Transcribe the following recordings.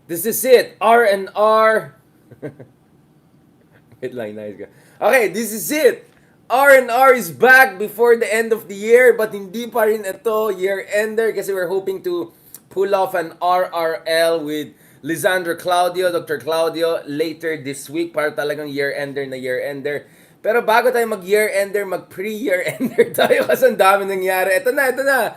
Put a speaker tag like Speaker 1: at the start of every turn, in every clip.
Speaker 1: This is it. R&R. Wait lang, nice ka. Okay, this is it. R&R is back before the end of the year, but hindi pa rin ito year-ender kasi we're hoping to pull off an RRL with Lisandro Claudio, Dr. Claudio, later this week para talagang year-ender na year-ender. Pero bago tayo mag-year-ender, mag-pre-year-ender tayo kasi ang dami nangyari. Ito na, ito na.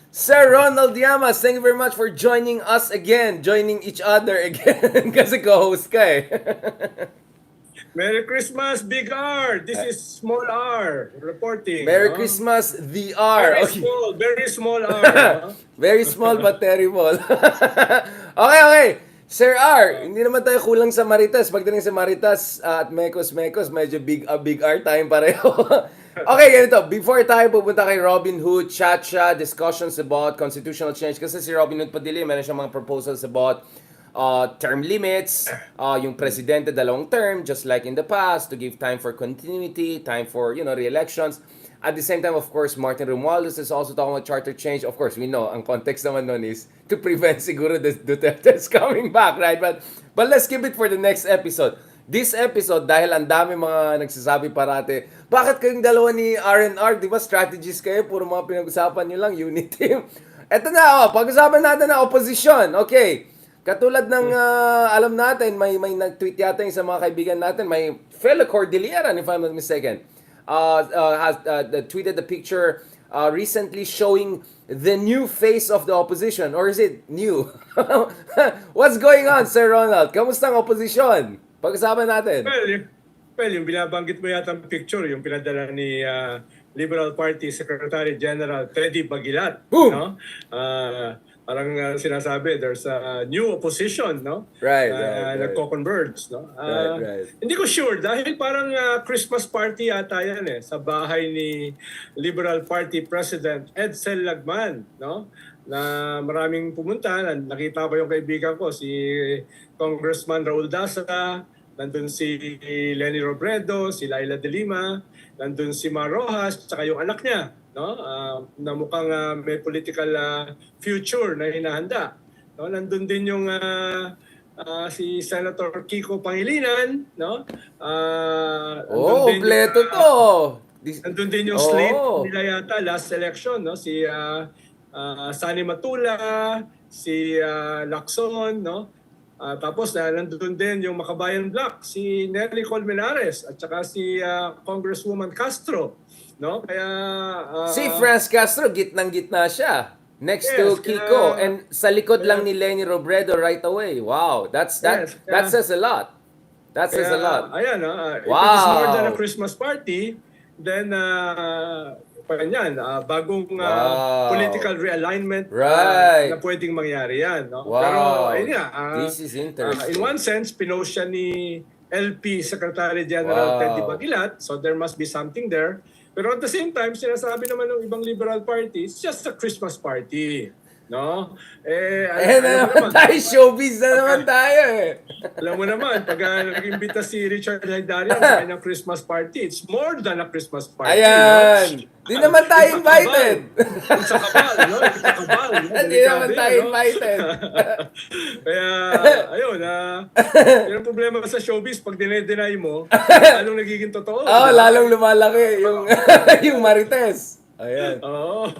Speaker 1: Sir Ronald Llamas, thank you very much for joining us again, joining each other again kasi co-host ka eh.
Speaker 2: Merry Christmas, Big R. This is Small R reporting.
Speaker 1: Merry
Speaker 2: no?
Speaker 1: Christmas, the R. Okay.
Speaker 2: Very small R. no?
Speaker 1: Very small but terrible. Okay, okay. Sir R, hindi naman tayo kulang sa Maritas. Pagdating sa Maritas at Mekos, medyo big R tayong pareho. Okay, ganito. Before tayo pupunta kay Robinhood, Chacha, discussions about constitutional change. Kasi si Robinhood Padilla, meron siyang mga proposals about term limits, yung presidente dalawang term, just like in the past, to give time for continuity, time for, re-elections. At the same time, of course, Martin Romualdez is also talking about charter change. Of course, we know, ang context naman nun is to prevent siguro the Duterte's coming back, right? But let's keep it for the next episode. This episode, dahil ang dami mga nagsasabi parate, bakit kayong dalawa ni R&R, di ba strategies kayo, puro mga pinag-usapan nyo lang, unity. Eto na, pag-usapan natin na opposition. Okay. Katulad ng alam natin, may nag-tweet yata yung sa mga kaibigan natin, may fellow Cordilleran, if I'm not mistaken, has tweeted the picture recently showing the new face of the opposition. Or is it new? What's going on, Sir Ronald? Kamusta ang opposition? Pag-usapan natin.
Speaker 2: Yung binabanggit mo yata ang picture, yung pinadala ni Liberal Party Secretary General Teddy Bagilat.
Speaker 1: Boom!
Speaker 2: No? Parang sinasabi, there's a new opposition, no?
Speaker 1: Right.
Speaker 2: Nagko-converge, no?
Speaker 1: Right.
Speaker 2: Hindi ko sure, dahil parang Christmas party yata yan sa bahay ni Liberal Party President Edsel Lagman, no? Na maraming pumunta. Nakita ko yung kaibigan ko, si Congressman Raul Daza, nandun si Lenny Robredo, si Laila de Lima, nandun si Mar Rojas, tsaka yung anak niya, no? Na mukhang may political future na hinahanda. No? Nandun din yung si Senator Kiko Pangilinan, no?
Speaker 1: Kompleto to.
Speaker 2: Nandun din yung slate nila yata last election, no? Si Sani Matula, si Lacson, no? Tapos nandun din yung Makabayan Black, si Nelly Colmenares at saka si Congresswoman Castro, no? Kaya
Speaker 1: si Franz Castro gitnang-gitna siya next to Kiko and sa likod lang ni Lenny Robredo right away. Wow, that says a lot. That says a lot.
Speaker 2: Ayan, if
Speaker 1: wow.
Speaker 2: it is more than a Christmas party, then bagong political realignment na pwedeng mangyari yan. No?
Speaker 1: Wow.
Speaker 2: Pero ayun nga,
Speaker 1: this is interesting.
Speaker 2: In one sense, pinost siya ni LP Secretary General Teddy Bagilat, so there must be something there. Pero at the same time, sinasabi naman ng ibang liberal parties, just a Christmas party. No?
Speaker 1: Naman tayo, showbiz na naman tayo eh.
Speaker 2: Alam mo naman, pag nag-imbita si Richard Haydarian sa kanyang Christmas party, it's more than a Christmas party.
Speaker 1: Ayan! Di naman tayo invited!
Speaker 2: It's a kabal, no? It's a kabal.
Speaker 1: Di naman tayo invited.
Speaker 2: Kaya, ayun, yun ang problema sa showbiz, pag dinay mo, lalong nagiging totoo.
Speaker 1: Lalong lumalaki yung Marites. Ayan.
Speaker 2: Oo.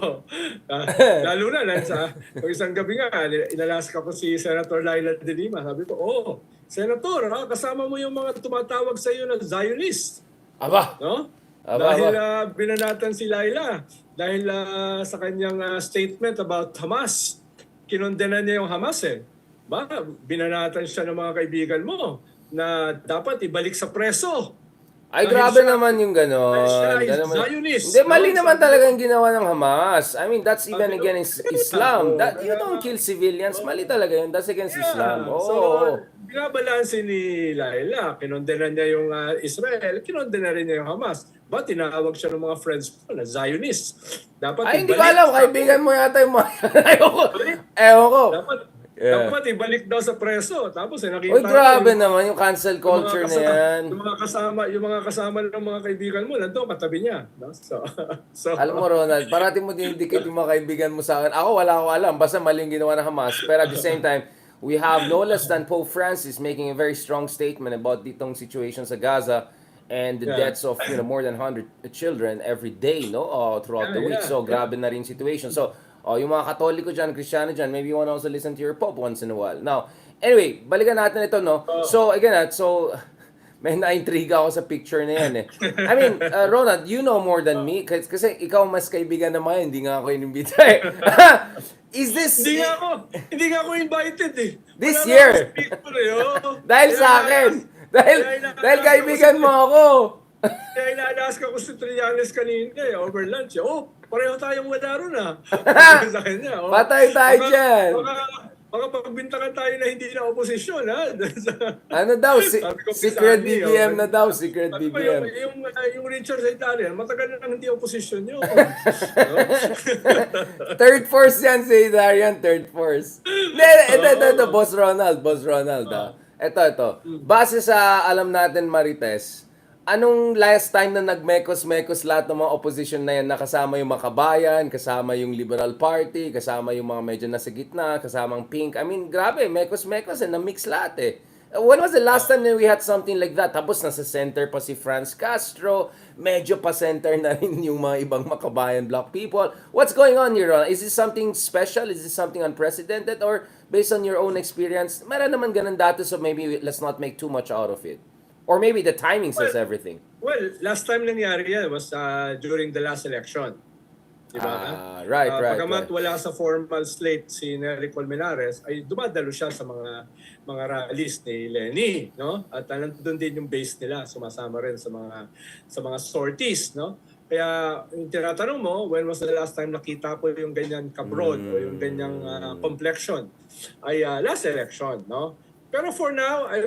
Speaker 2: Lalo na sa isang gabi nga, inalaska ko si Senator Laila de Lima. Sabi ko, Senator, kasama mo yung mga tumatawag sa iyo na Zionist.
Speaker 1: Aba.
Speaker 2: No? Dahil binanatan si Laila. Dahil sa kanyang statement about Hamas. Kinondena niya yung Hamas eh. Binanatan siya ng mga kaibigan mo na dapat ibalik sa preso.
Speaker 1: Ay, grabe naman yung gano'n.
Speaker 2: Zionist.
Speaker 1: Hindi, mali naman talaga yung ginawa ng Hamas. I mean, that's even against Islam. You don't kill civilians. Mali talaga yun. That's against Islam.
Speaker 2: So, binabalansin ni Laila. Kinondena niya yung Israel. Kinondena rin niya yung Hamas. Ba, tinawag siya ng mga friends ko na Zionist. Dapat
Speaker 1: hindi ko alam. Kaibigan mo yata yung mga... Ewan ko.
Speaker 2: Dapat ibalik daw sa preso. Tapos nakita
Speaker 1: grabe naman yung cancel culture na yan.
Speaker 2: Yung mga kasama ng mga kaibigan mo, nandoon katabi niya. No? So,
Speaker 1: alam mo, Ronald, parati mo dinidikit yung mga kaibigan mo sa akin. Ako, wala ko alam. Basta maling ginawa ng Hamas. Pero at the same time, we have no less than Pope Francis making a very strong statement about ditong situation sa Gaza and the
Speaker 2: Yeah.
Speaker 1: deaths of more than 100 children every day, no, throughout the week.
Speaker 2: Yeah,
Speaker 1: So
Speaker 2: yeah.
Speaker 1: grabe na rin situation. So yung mga Katoliko dyan, Kristiyano dyan, maybe you wanna also listen to your Pope once in a while. Now, anyway, balikan natin ito, no.
Speaker 2: Oh.
Speaker 1: So again, may na-intriga ako sa picture na yan eh. I mean, Ronald, you know more than me kasi ikaw mas kaibigan naman, hindi nga ako inimbita eh. Is this
Speaker 2: Hindi nga ako invited eh.
Speaker 1: This
Speaker 2: Wala
Speaker 1: year?
Speaker 2: nga ako sa picture eh. Oh.
Speaker 1: Dahil
Speaker 2: Kaya
Speaker 1: sa akin?
Speaker 2: kaya
Speaker 1: Dahil
Speaker 2: inaalas
Speaker 1: kaibigan
Speaker 2: ako
Speaker 1: mo ako.
Speaker 2: Kaya inaalas ka ko sa Trillanes kanina eh, over lunch. Oh, pareho tayong wala ron ah. Sa kanya. Oh.
Speaker 1: Patay tayo dyan.
Speaker 2: Baka pagbintangan tayo na hindi na oposisyon ha.
Speaker 1: Ano daw?
Speaker 2: Sabi ko,
Speaker 1: Secret
Speaker 2: Pisani,
Speaker 1: BBM
Speaker 2: oh.
Speaker 1: na daw. Secret
Speaker 2: Sabi ko,
Speaker 1: BBM.
Speaker 2: yung Richard sa Italian, matagal na hindi oposisyon yun. No?
Speaker 1: Third force yan si Darian. Third force. Ito, Boss Ronald. Ito. Base sa alam natin, Marites, anong last time na nagmekos-mekos lahat ng mga opposition na yan, nakasama yung Makabayan, kasama yung Liberal Party, kasama yung mga medyo nasa gitna, kasama ang Pink. I mean, grabe, mekos-mekos na-mix lahat eh. When was the last time that we had something like that? Tapos nasa center pa si Franz Castro, medyo pa center na rin yung mga ibang Makabayan block people. What's going on here, Ron? Is this something special? Is this something unprecedented? Or based on your own experience, meron naman ganun dati, so maybe let's not make too much out of it. Or maybe the timing says everything.
Speaker 2: Well, last time nangyari yan was during the last election. Diba?
Speaker 1: Right.
Speaker 2: Pagamat wala sa formal slate si Nery Colmenares, ay dumadalo siya sa mga rallies ni Lenny, no? At nandun din yung base nila, sumasama rin sa mga sorties, no? Kaya yung tinatanong mo, when was the last time nakita ko yung ganyan kabroad o yung ganyang complexion? Ay last election, no? Pero for now, I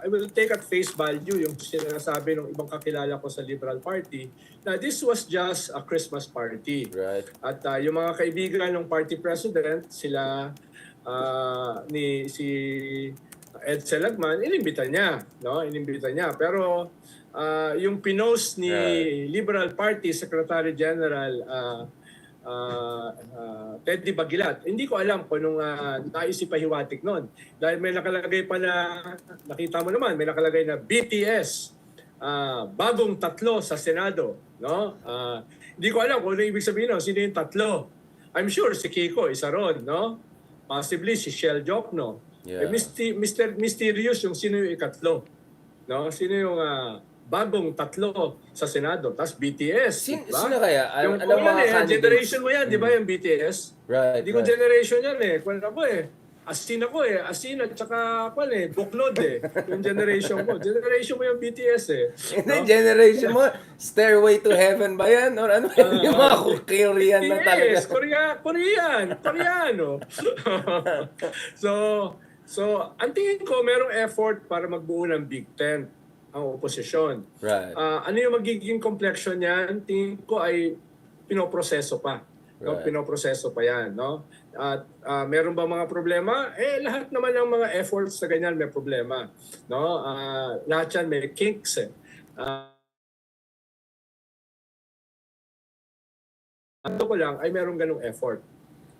Speaker 2: will take at face value yung sinasabi ng ibang kakilala ko sa Liberal Party na this was just a Christmas party.
Speaker 1: Right.
Speaker 2: At yung mga kaibigan ng party president, sila si Ed Selagman, inimbita niya, no? Inimbita niya. Pero yung pinost ni Liberal Party Secretary General Teddy Bagilat. Hindi ko alam kung anong nais ipahiwatig noon. Dahil may nakalagay pa na, nakita mo naman, may nakalagay na BTS, bagong tatlo sa Senado. No? Hindi ko alam kung ano ibig sabihin no? Sino yung tatlo. I'm sure si Kiko, isa ron. No? Possibly si Shell Jokno.
Speaker 1: Yeah.
Speaker 2: Mysterious yung sino yung ikatlo. No? Sino yung bagong tatlo sa Senado. Tapos BTS.
Speaker 1: Sino kaya?
Speaker 2: Yung
Speaker 1: mga candidates?
Speaker 2: generation mo yan, di ba yung BTS?
Speaker 1: Right.
Speaker 2: Hindi ko generation yan eh. Kung ako eh. Asin ako eh. Asin at saka buklod eh. Yung generation ko. Generation mo yung BTS eh.
Speaker 1: Hindi, generation mo, Stairway to Heaven ba yan? Or ano yung mga Korean na talaga?
Speaker 2: Yes, Koreano. So, ang tingin ko, merong effort para magbuo ng Big Tent ang oposisyon.
Speaker 1: Right.
Speaker 2: Ano yung magiging complexion niyan? Tingin ko ay pinoproseso pa. No?
Speaker 1: Right.
Speaker 2: Pinoproseso pa yan. No? At meron ba mga problema? Lahat naman ng mga efforts sa ganyan may problema. No? Lahat yan may kinks eh. Ano ko lang ay merong ganong effort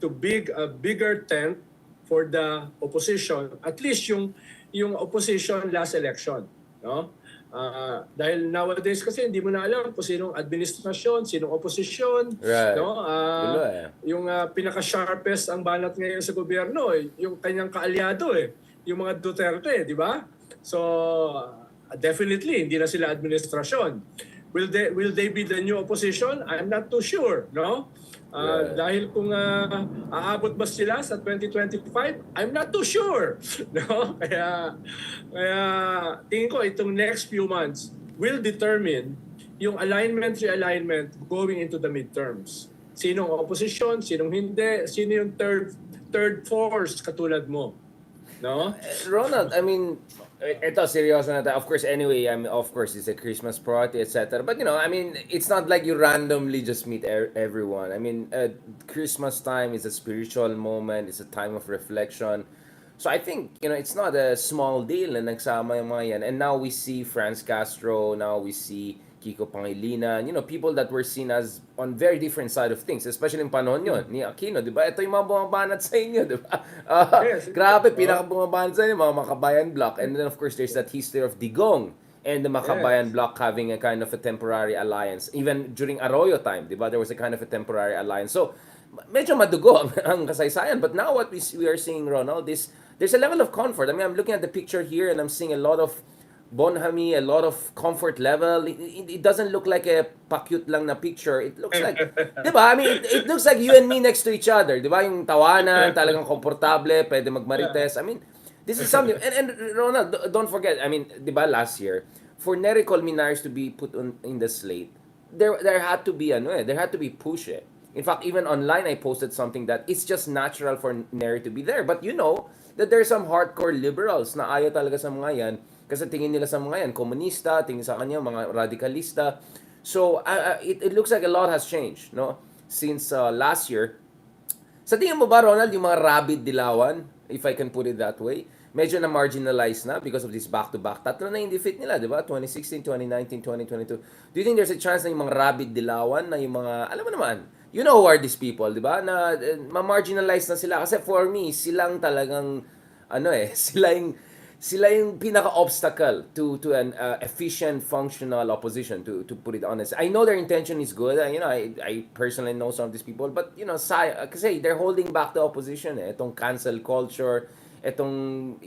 Speaker 2: to a bigger tent for the opposition, at least yung opposition last election. No? Dahil nowadays kasi hindi mo na alam kung sinong administrasyon, sinong oposisyon,
Speaker 1: Right.
Speaker 2: no? Yung pinaka-sharpest ang banat ngayon sa gobyerno, yung kanyang kaalyado yung mga Duterte, di ba? So definitely hindi na sila administrasyon. Will they be the new opposition? I'm not too sure, no? Dahil kung aabot ba sila sa 2025, I'm not too sure. No? Kaya tingin ko itong next few months will determine yung realignment going into the midterms. Sinong opposition, sinong hindi, sino yung third force katulad mo. No?
Speaker 1: Ronald, I mean, ito seryoso na tayo. Of course, anyway, of course, it's a Christmas party, etc. But, I mean, it's not like you randomly just meet everyone. I mean, Christmas time is a spiritual moment. It's a time of reflection. So I think, it's not a small deal na nagsama yung mga yan. And now we see Franz Castro, now we see Kiko Pangilinan, people that were seen as on very different side of things, especially yung panahon yun, ni Aquino, di ba? Ito yung mga bumabanat sa inyo, di ba?
Speaker 2: Yes.
Speaker 1: Grabe, pinaka-bumabanat sa inyo, mga Makabayan Bloc. And then, of course, there's that history of Digong and the Makabayan
Speaker 2: Yes.
Speaker 1: Bloc having a kind of a temporary alliance. Even during Arroyo time, di ba? There was a kind of a temporary alliance. So, medyo madugo ang kasaysayan. But now what we are seeing, Ronald, is there's a level of comfort. I mean, I'm looking at the picture here and I'm seeing a lot of bonhami, a lot of comfort level. It doesn't look like a pa-cute lang na picture. It looks like, di ba? I mean, it looks like you and me next to each other. Di ba? Yung tawanan, talagang komportable, pwede magmarites. I mean, this is something. And Ronald, don't forget, I mean, di ba last year, for Nery Colmenares to be put in the slate, there had to be, there had to be push eh. In fact, even online, I posted something that it's just natural for Nery to be there. But you know that there's some hardcore liberals na ayaw talaga sa mga yan. Kasi tingin nila sa mga yan, komunista, tingin sa kanya, mga radikalista. So, it looks like a lot has changed, no? Since last year. Sa tingin mo ba, Ronald, yung mga rabid dilawan, if I can put it that way, medyo na marginalized na because of this back-to-back. Tatlo na yung defeat nila, di ba? 2016, 2019, 2022. Do you think there's a chance na yung mga rabid dilawan, na yung mga, alam mo naman, you know who are these people, di ba? Na ma-marginalize na sila. Kasi for me, silang talagang, sila yung pinaka-obstacle to an efficient, functional opposition, to put it honest. I know their intention is good. I personally know some of these people, but kasi they're holding back the opposition. Itong cancel culture, itong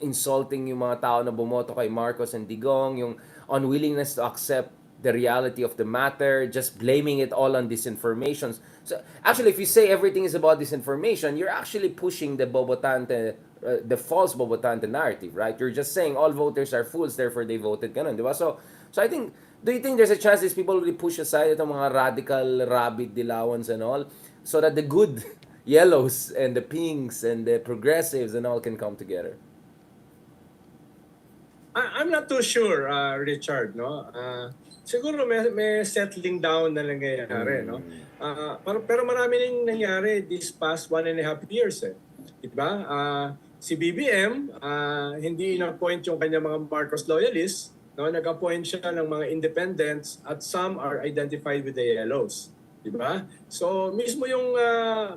Speaker 1: insulting yung mga tao na bumoto kay Marcos and Digong, yung unwillingness to accept the reality of the matter, just blaming it all on disinformation. So actually, if you say everything is about disinformation, you're actually pushing the Bobotante, the false Bobotante narrative, right? You're just saying all voters are fools, therefore they voted ganun, di ba? So I think, do you think there's a chance these people will push aside itong mga radical, rabid dilawans and all, so that the good yellows and the pinks and the progressives and all can come together?
Speaker 2: I'm not too sure, Richard, no? Siguro may settling down na nangyayari, no? Pero marami nang nangyari this past 1.5 years, eh. Diba? Si BBM, hindi in-appoint yung kanya mga Marcos loyalists, no? Nag-appoint siya ng mga independents at some are identified with the yellows. Diba? So, mismo yung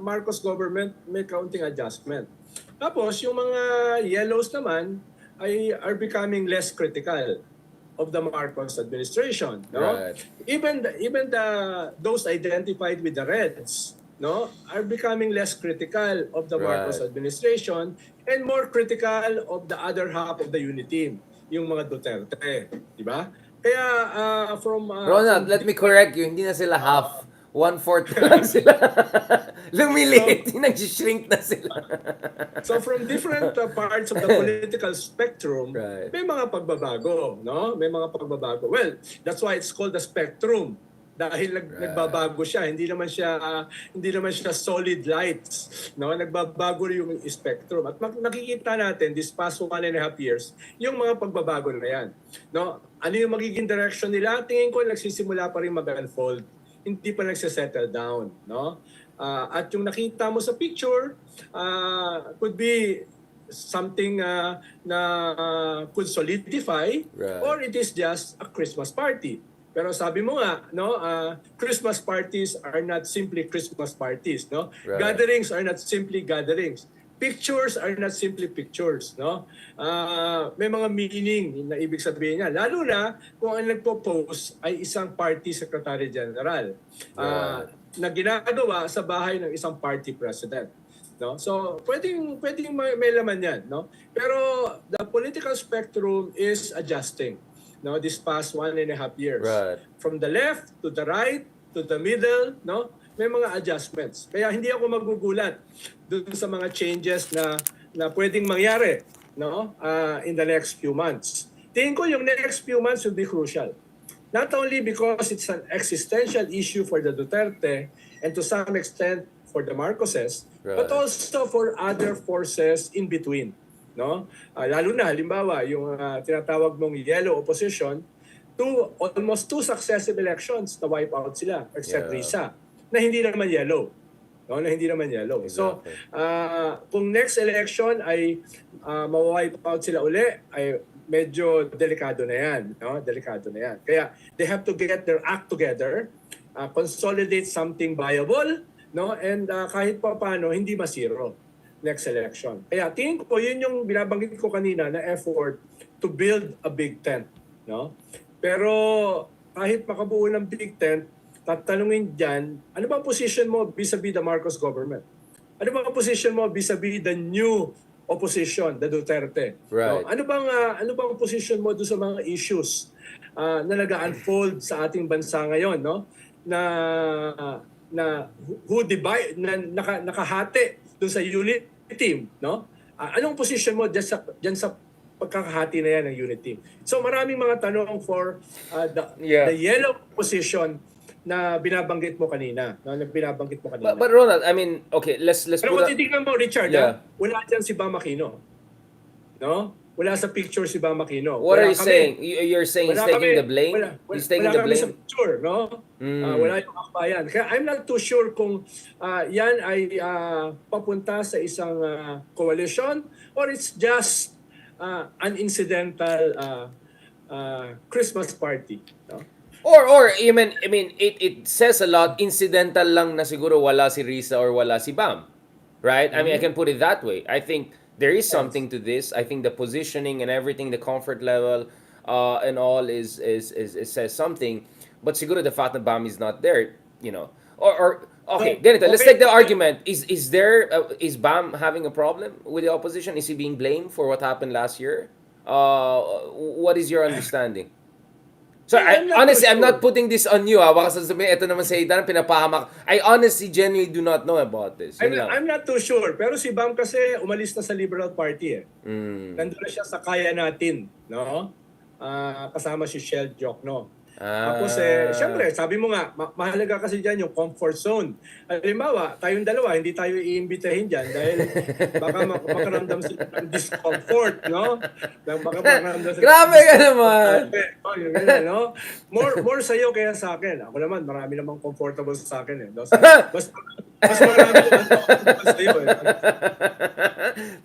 Speaker 2: Marcos government may counting adjustment. Tapos, yung mga yellows naman are becoming less critical of the Marcos administration, no?
Speaker 1: Right.
Speaker 2: Even those identified with the Reds, no, are becoming less critical of the Marcos administration and more critical of the other half of the unit team, yung mga Duterte, di ba? Kaya
Speaker 1: Ronald, let me correct you, hindi na sila half. 1/4 lang sila. Lumiliit, nag-shrink na sila.
Speaker 2: So from different parts of the political spectrum,
Speaker 1: Right.
Speaker 2: may mga pagbabago, no? May mga pagbabago. Well, that's why it's called the spectrum. Dahil nagbabago siya, hindi naman siya solid lights, no? Nagbabago yung spectrum. At nakikita natin this past 1.5 years, yung mga pagbabago na yan, no? Ano yung magiging direction nila? Tingin ko nagsisimula pa rin mag-unfold. Hindi pa nagse-settle down, no? At yung nakita mo sa picture could be something na could solidify,
Speaker 1: Right.
Speaker 2: or it is just a Christmas party. Pero sabi mo nga, no, Christmas parties are not simply Christmas parties, no?
Speaker 1: Right.
Speaker 2: Gatherings are not simply gatherings. Pictures are not simply pictures, no? May mga meaning na ibig sabihin niya. Lalo na kung ang nagpo-post ay isang party secretary general na ginagawa sa bahay ng isang party president, no? So, pwedeng may laman 'yan, no? Pero the political spectrum is adjusting, no? This past 1.5 years.
Speaker 1: Right.
Speaker 2: From the left to the right to the middle, no? May mga adjustments. Kaya hindi ako magugulat doon sa mga changes na pwedeng mangyari, no? In the next few months. Tingin ko yung next few months will be crucial. Not only because it's an existential issue for the Duterte and to some extent for the Marcoses,
Speaker 1: Right.
Speaker 2: but also for other forces in between, no? Lalo na halimbawa yung tinatawag mong yellow opposition, almost two successive elections na wipe out sila except
Speaker 1: Yeah.
Speaker 2: Risa, na hindi naman yellow. no, na hindi naman yellow. So,
Speaker 1: Exactly.
Speaker 2: kung next election ay ma-wipe out sila uli, ay medyo delikado na yan. No? Delikado na yan. Kaya they have to get their act together, consolidate something viable, no? And kahit pa paano, hindi masiro next election. Kaya tingin ko, yun yung binabanggit ko kanina na effort to build a big tent. No? Pero kahit makabuo ng big tent, tatanungin dyan, ano bang position mo vis-a-vis the Marcos government? Ano bang position mo vis-a-vis the new opposition, the Duterte?
Speaker 1: Right.
Speaker 2: No? Ano bang position mo doon sa mga issues na nag-unfold sa ating bansa ngayon, no? Na who divide, na nakahati doon sa unit team, no? Anong position mo diyan sa pagkakahati na yan ng unit team? So maraming mga tanong for the yellow position na binabanggit mo kanina. No? Na binabanggit mo kanina.
Speaker 1: But Ronald, I mean, okay, let's
Speaker 2: Pero
Speaker 1: put
Speaker 2: kung titignan mo, Richard, wala dyan si Bam Aquino. No? Wala sa picture si Bam Aquino.
Speaker 1: What
Speaker 2: Wala
Speaker 1: are you
Speaker 2: kami.
Speaker 1: saying? You're saying he's taking the blame? He's taking the
Speaker 2: Wala kami sa
Speaker 1: blame?
Speaker 2: picture, no? Wala yung akbayan. Kaya I'm not too sure kung yan ay papunta sa isang coalition or it's just an incidental Christmas party. No?
Speaker 1: Or I mean it says a lot, incidental lang na siguro wala si Risa or wala si Bam. Right? I mean, I can put it that way. I think there is something to this. I think the positioning and everything, the comfort level and all is says something. But siguro the fact that Bam is not there, you know. Or okay, ganito. Let's take the argument. Is Bam having a problem with the opposition? Is he being blamed for what happened last year? What is your understanding? So honestly, I'm not putting this on you. Baka sasabihin, ito naman si Aidan, pinapahamak. I honestly, genuinely do not know about this.
Speaker 2: I'm not too sure. Pero si Bam kasi umalis na sa Liberal Party. Nandun na siya sa Kaya Natin. No? Kasama si Shell Jokno. Tapos syempre, sabi mo nga, mahalaga kasi dyan yung comfort zone. Halimbawa, tayong dalawa, hindi tayo iimbitahin dyan dahil baka makaramdam sila ng discomfort, no? Baka makaramdam sila.
Speaker 1: Grabe ka naman!
Speaker 2: No? More sa'yo kaya sa akin. Ako naman, marami namang comfortable sa akin. Eh. Mas marami comfortable sa'yo. Eh.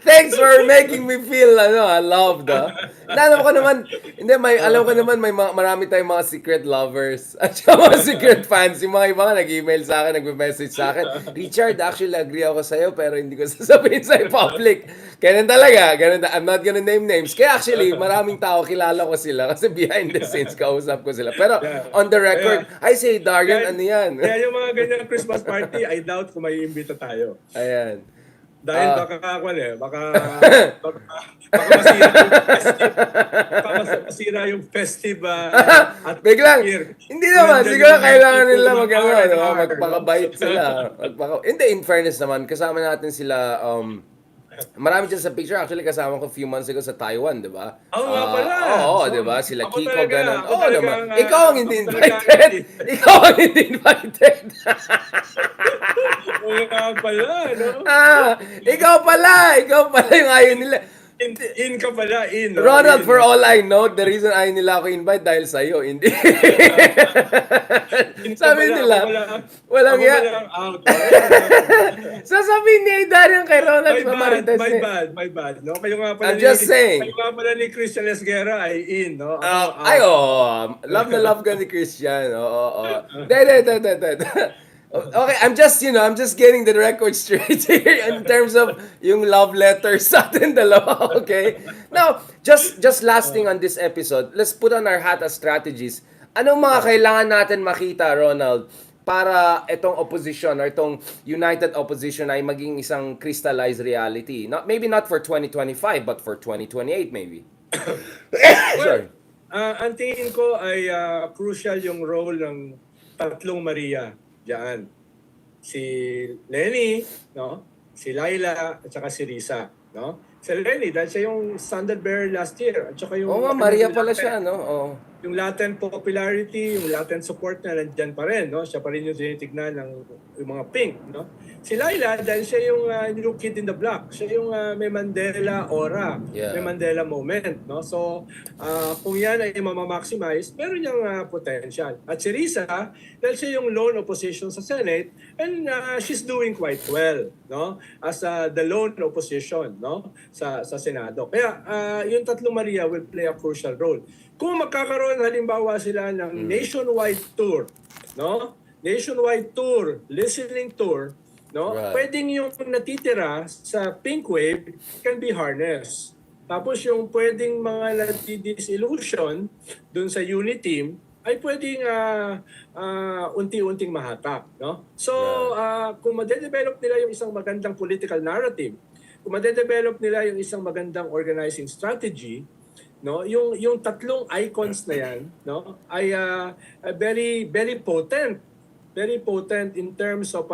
Speaker 1: Thanks for making me feel loved. Alam ko naman, alam ko naman may marami tayong mga secret lovers at mga secret fans. Yung mga iba nga nag-email sa akin, nagme-message sa akin. Richard, actually agree ako sa'yo pero hindi ko sasabihin sa public. Ganun talaga. I'm not gonna name names. Kaya actually, maraming tao kilala ko sila kasi behind the scenes kausap ko sila. Pero on the record, I say, Darian, ano yan?
Speaker 2: Kaya yung mga ganyan Christmas party, I doubt kung may imbita tayo.
Speaker 1: Ayan.
Speaker 2: Dahil baka masira yung festive at
Speaker 1: biglang
Speaker 2: year.
Speaker 1: Hindi naman siguro kailangan nila magpakabait sila. Hindi, in fairness naman kasama natin sila marami dyan sa picture. Actually, kasama ko a few months ago sa Taiwan, di ba?
Speaker 2: Oo nga pala.
Speaker 1: Oo, di ba? Sila
Speaker 2: Ako
Speaker 1: Kiko,
Speaker 2: talaga,
Speaker 1: ganun.
Speaker 2: ako
Speaker 1: Oo
Speaker 2: talaga
Speaker 1: naman.
Speaker 2: ang,
Speaker 1: Ikaw ang hindi
Speaker 2: ako talaga
Speaker 1: invited. Ikaw ang hindi invited.
Speaker 2: Oo nga pala, no?
Speaker 1: Ikaw pala yung ayaw nila.
Speaker 2: In ka pala, in. No?
Speaker 1: Ronald, for all I know, the reason ayaw nila ako invite dahil sa'yo, hindi. Sabi nila, walang yan. Sasabihin ni Darian kay Ronald,
Speaker 2: My bad. No? Kayo nga pala
Speaker 1: I'm just saying.
Speaker 2: Kayo nga pala ni Christian Esguerra ay in, no?
Speaker 1: Love na love ka ni Christian. Okay, I'm just getting the record straight here in terms of yung love letters sa atin dalawa, okay? Now, just last thing on this episode, let's put on our hat as strategies. Anong mga kailangan natin makita, Ronald, para itong opposition or itong united opposition ay maging isang crystallized reality? Maybe not for 2025, but for 2028 maybe. Sorry.
Speaker 2: Ang tingin ko ay crucial yung role ng tatlong Maria diyan. Si Lenny, no? Si Laila at saka si Risa, no? Si Lenny dahil siya yung standard bearer last year at saka yung
Speaker 1: Maria pala siya, no?
Speaker 2: yung latent popularity, yung latent support na nandiyan pa rin, no? Siya pa rin yung tinitignan ng yung mga pink, no? Si Laila, dahil siya yung new kid in the block, siya yung may Mandela aura, may
Speaker 1: Yeah.
Speaker 2: Mandela moment, no? So, kung yan ay mamamaximize, meron niyang potential. At si Risa, dahil siya yung lone opposition sa Senate, and she's doing quite well, no? As the lone opposition, no? Sa Senado. Kaya yung tatlong Maria will play a crucial role. Kung magkakaroon halimbawa sila ng nationwide tour, no? Nationwide tour, listening tour, no?
Speaker 1: Right.
Speaker 2: Pwedeng yung natitira sa pink wave can be harnessed. Tapos yung pwedeng mga nati-disillusion dun sa unity team ay pwedeng unti-unting mahatak, no? So, kung ma-develop nila yung isang magandang political narrative, kung ma-develop nila yung isang magandang organizing strategy, no, yung tatlong icons na yan, no, ay very very potent in terms of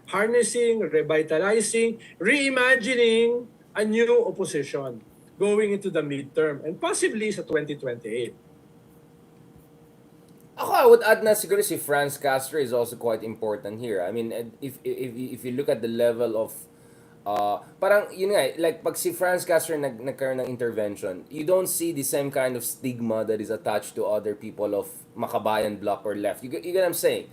Speaker 2: harnessing, revitalizing, reimagining a new opposition going into the midterm and possibly sa 2028.
Speaker 1: Ako, I would add na siguro si Franz Castro is also quite important here. I mean, if you look at the level of parang yun nga, like pag si Franz Castro nagkaroon ng intervention, you don't see the same kind of stigma that is attached to other people of Makabayan bloc or left. You get what I'm saying?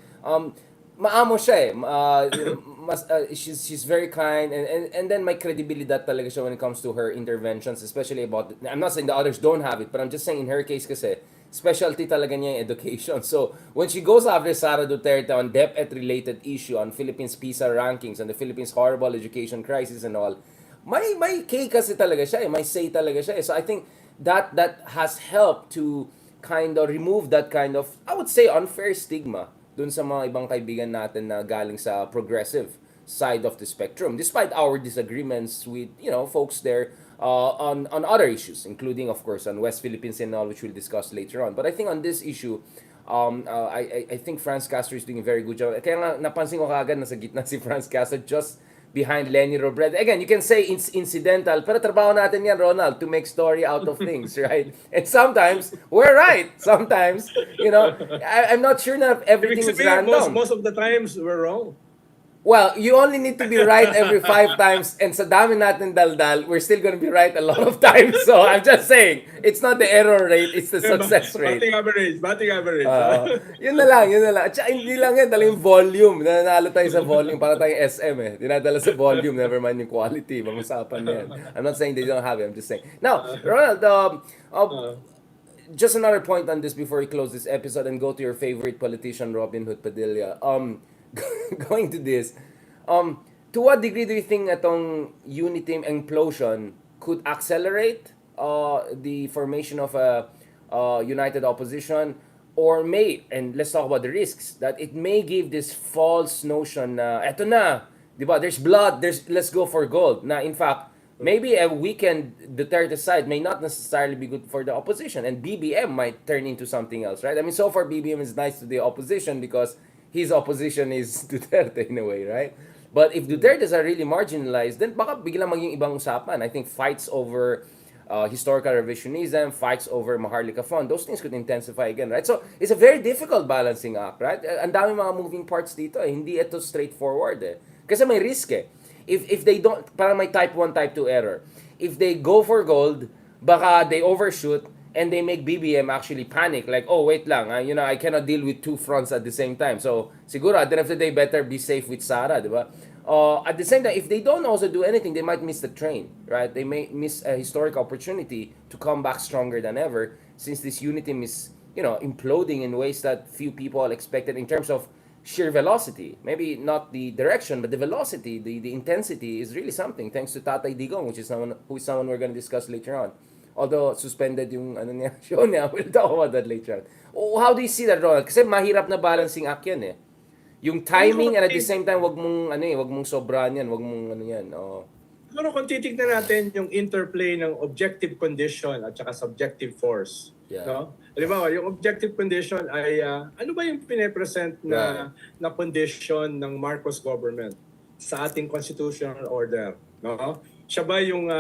Speaker 1: Maamo siya eh. She's very kind, and then may credibilidad talaga siya when it comes to her interventions, especially about, I'm not saying the others don't have it, but I'm just saying in her case kasi specialty talaga niya yung education. So, when she goes after Sara Duterte on DepEd-related issue, on Philippines PISA rankings, on the Philippines horrible education crisis and all, may K kasi talaga siya eh. May say talaga siya eh. So, I think that has helped to kind of remove that kind of, I would say, unfair stigma dun sa mga ibang kaibigan natin na galing sa progressive side of the spectrum, despite our disagreements with, folks there on other issues, including, of course, on West Philippine Sea and all, which we'll discuss later on. But I think on this issue, I think Franz Castro is doing a very good job. Kaya nga, napansin ko kaagad nasa gitna si Franz Castro, just behind Lenny Robredo. Again, you can say it's incidental, pero trabaho natin yan, Ronald, to make story out of things, right? And sometimes, we're right. Sometimes, I'm not sure that everything is random.
Speaker 2: Most of the times, we're wrong.
Speaker 1: Well, you only need to be right every 5 times, and sa dami natin daldal, we're still gonna be right a lot of times. So, I'm just saying, it's not the error rate, it's the success rate.
Speaker 2: Batting average.
Speaker 1: Yun na lang. At saka, hindi lang yan, dala yung volume. Nanalo tayo sa volume, para tayong SM eh. Dinadala sa volume, never mind yung quality. Mag-usapan na yan. I'm not saying they don't have it, I'm just saying. Now, Ronald, just another point on this before we close this episode and go to your favorite politician, Robinhood Padilla. Going to this, to what degree do you think atong unity implosion could accelerate the formation of a united opposition, or may, and let's talk about the risks, that it may give this false notion na eto na, di ba, there's blood, let's go for gold. Na in fact, maybe a weakened Duterte side may not necessarily be good for the opposition, and BBM might turn into something else, right? I mean, so far BBM is nice to the opposition because his opposition is Duterte in a way, right? But if Dutertes are really marginalized, then baka biglang maging ibang usapan. I think fights over historical revisionism, fights over Maharlika Fund, those things could intensify again, right? So, it's a very difficult balancing act, right? Ang dami mga moving parts dito eh. Hindi ito straightforward eh. Kasi may risk eh. If they don't, parang may type 1, type 2 error. If they go for gold, baka they overshoot, and they make BBM actually panic, like, oh, wait lang, I cannot deal with 2 fronts at the same time. So, siguro, at the end of the day, better be safe with Sara, di ba? At the same time, if they don't also do anything, they might miss the train, right? They may miss a historic opportunity to come back stronger than ever, since this unity is, imploding in ways that few people expected in terms of sheer velocity. Maybe not the direction, but the velocity, the intensity is really something, thanks to Tatay Digong, who is someone we're going to discuss later on. Although suspended yung show niya, we'll talk about that later on. How do you see that, Ronald? Kasi mahirap na balancing act yan eh. Yung timing and at the same time, wag mong sobrahan yan, wag mong yan.
Speaker 2: Pero kung titignan natin yung interplay ng objective condition at saka subjective force, no? Halimbawa, yung objective condition ay ano ba yung pine-present na condition ng Marcos government sa ating constitutional order, no? Siya ba yung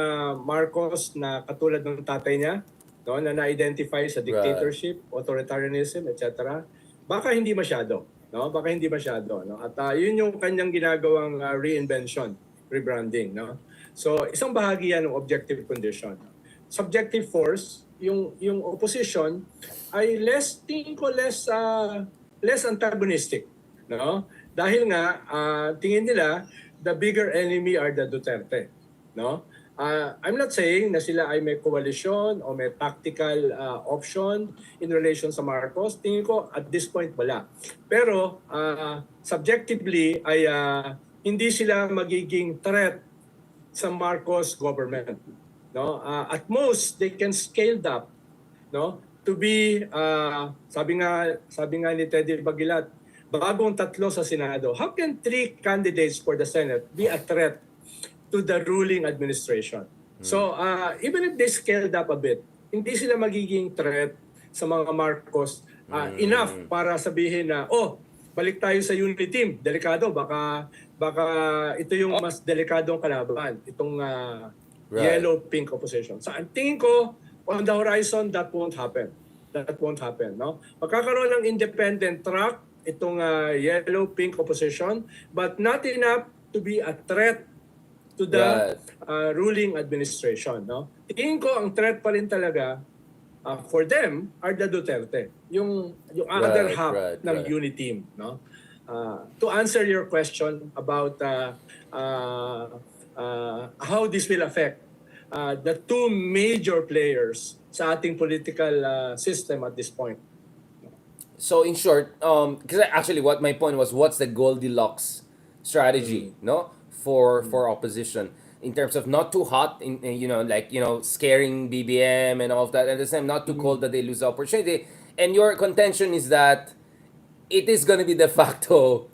Speaker 2: Marcos na katulad ng tatay niya no, na na-identify sa
Speaker 1: Right.
Speaker 2: dictatorship, authoritarianism, etc. Baka hindi masyado, no? Baka hindi masyado, no? At yun yung kanyang ginagawang reinvention, rebranding, no? So, isang bahagi yan ng objective condition. Subjective force, yung opposition ay tingin ko less antagonistic, no? Dahil nga tingin nila the bigger enemy are the Duterte, no? I'm not saying na sila ay may coalition o may tactical option in relation sa Marcos. Tingin ko at this point wala. Pero subjectively ay hindi sila magiging threat sa Marcos government, no? At most they can scale up, no, to be sabi nga ni Teddy Bagilat, bagong 3 sa Senado. How can 3 candidates for the Senate be a threat to the ruling administration? So even if they scaled up a bit, hindi sila magiging threat sa mga Marcos enough para sabihin na balik tayo sa unity team. Delikado, baka ito yung mas delikadong kalaban, itong yellow-pink opposition. So ang tingin ko, on the horizon, that won't happen. That won't happen, no? Magkakaroon ng independent track itong yellow-pink opposition, but not enough to be a threat to the ruling administration, no? Tingin ko ang threat pa rin talaga for them are the Duterte, yung other half ng unity team, no? To answer your question about how this will affect the 2 major players sa ating political system at this point.
Speaker 1: So in short, because actually what my point was, what's the Goldilocks strategy, no, for opposition in terms of not too hot, in scaring BBM and all of that, and at the same not too cold that they lose the opportunity. And your contention is that it is going to be de facto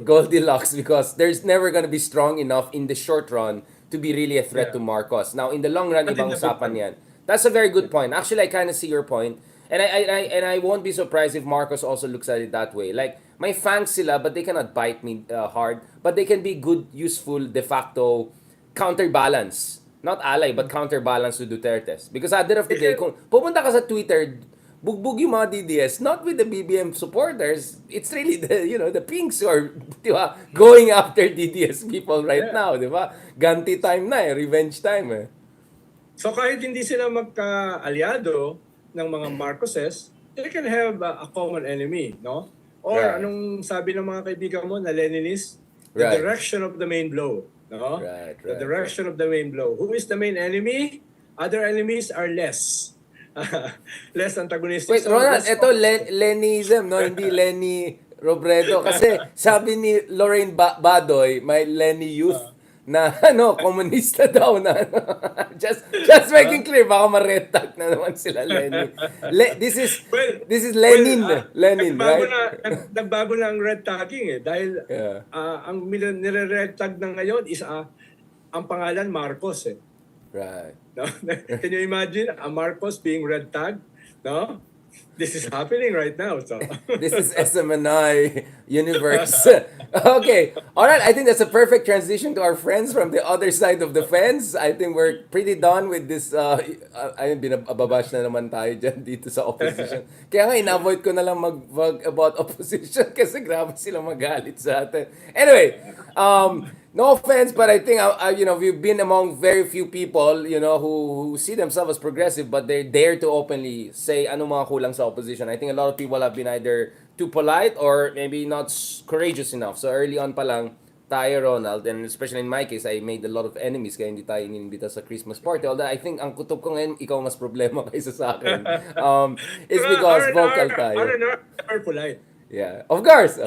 Speaker 1: Goldilocks because there's never going to be strong enough in the short run to be really a threat to Marcos. Now in the long run, ibang usapan yan. That's a very good point. Actually, I kind of see your point. And I won't be surprised if Marcos also looks at it that way. Like, may fangs sila, but they cannot bite me hard. But they can be good, useful, de facto counterbalance. Not ally, but counterbalance to Duterte's. Because at the end of the day, kung pupunta ka sa Twitter, bugbog yung mga DDS, not with the BBM supporters. It's really the pinks who are going after DDS people right now. Di ba? Ganti time na revenge time
Speaker 2: So kahit hindi sila magka-aliado ng mga Marcoses, they can have a common enemy, no? Or anong sabi ng mga kaibigan mo na Leninist? The direction of the main blow, no? The direction of the main blow. Who is the main enemy? Other enemies are less antagonistic.
Speaker 1: Wait, Ronald, ito Lenism, no? Hindi Lenny Robredo. Kasi sabi ni Lorraine Badoy, may Lenny Youth na komunista daw na just making clear, baka ma-red tag na naman sila Lenny. This is Lenin, Lenin, right?
Speaker 2: Nagbago na ang red tagging dahil ang nire-red tag na ngayon is ang pangalan Marcos
Speaker 1: Right.
Speaker 2: No? Can you imagine a Marcos being red tagged? No? This is happening right now. So
Speaker 1: this is Smni universe. Okay. All right. I think that's a perfect transition to our friends from the other side of the fence. I think we're pretty done with this. Binababash na naman tayo dyan dito sa opposition. Kaya nga, in-avoid ko na lang mag-vlog about opposition kasi grabe sila magalit sa atin. Anyway, no offense, but I think we've been among very few people, who see themselves as progressive, but they dare to openly say ano mga kulang sa opposition. I think a lot of people have been either too polite or maybe not courageous enough. So early on pa lang, tayo, Ronald, and especially in my case, I made a lot of enemies kaya hindi tayo inimbita sa Christmas party. Although I think ang kutob ko ngayon, ikaw mas problema kaysa sa akin. It's because vocal tayo.
Speaker 2: Are polite.
Speaker 1: Yeah, of course.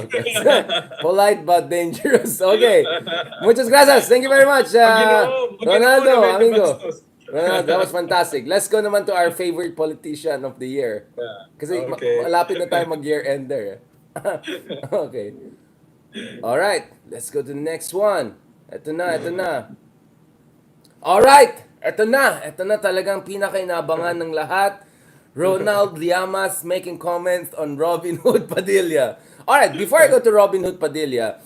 Speaker 1: Polite but dangerous. Okay. Muchas gracias. Thank you very much, Ronaldo, amigo. Ronaldo, that was fantastic. Let's go naman to our favorite politician of the year. Kasi malapit na tayo mag-year ender. Okay. All right. Let's go to the next one. Ito na. All right. Ito na talagang pinakainabangan ng lahat. Ronald Llamas making comments on Robinhood Padilla. Alright, before I go to Robinhood Padilla,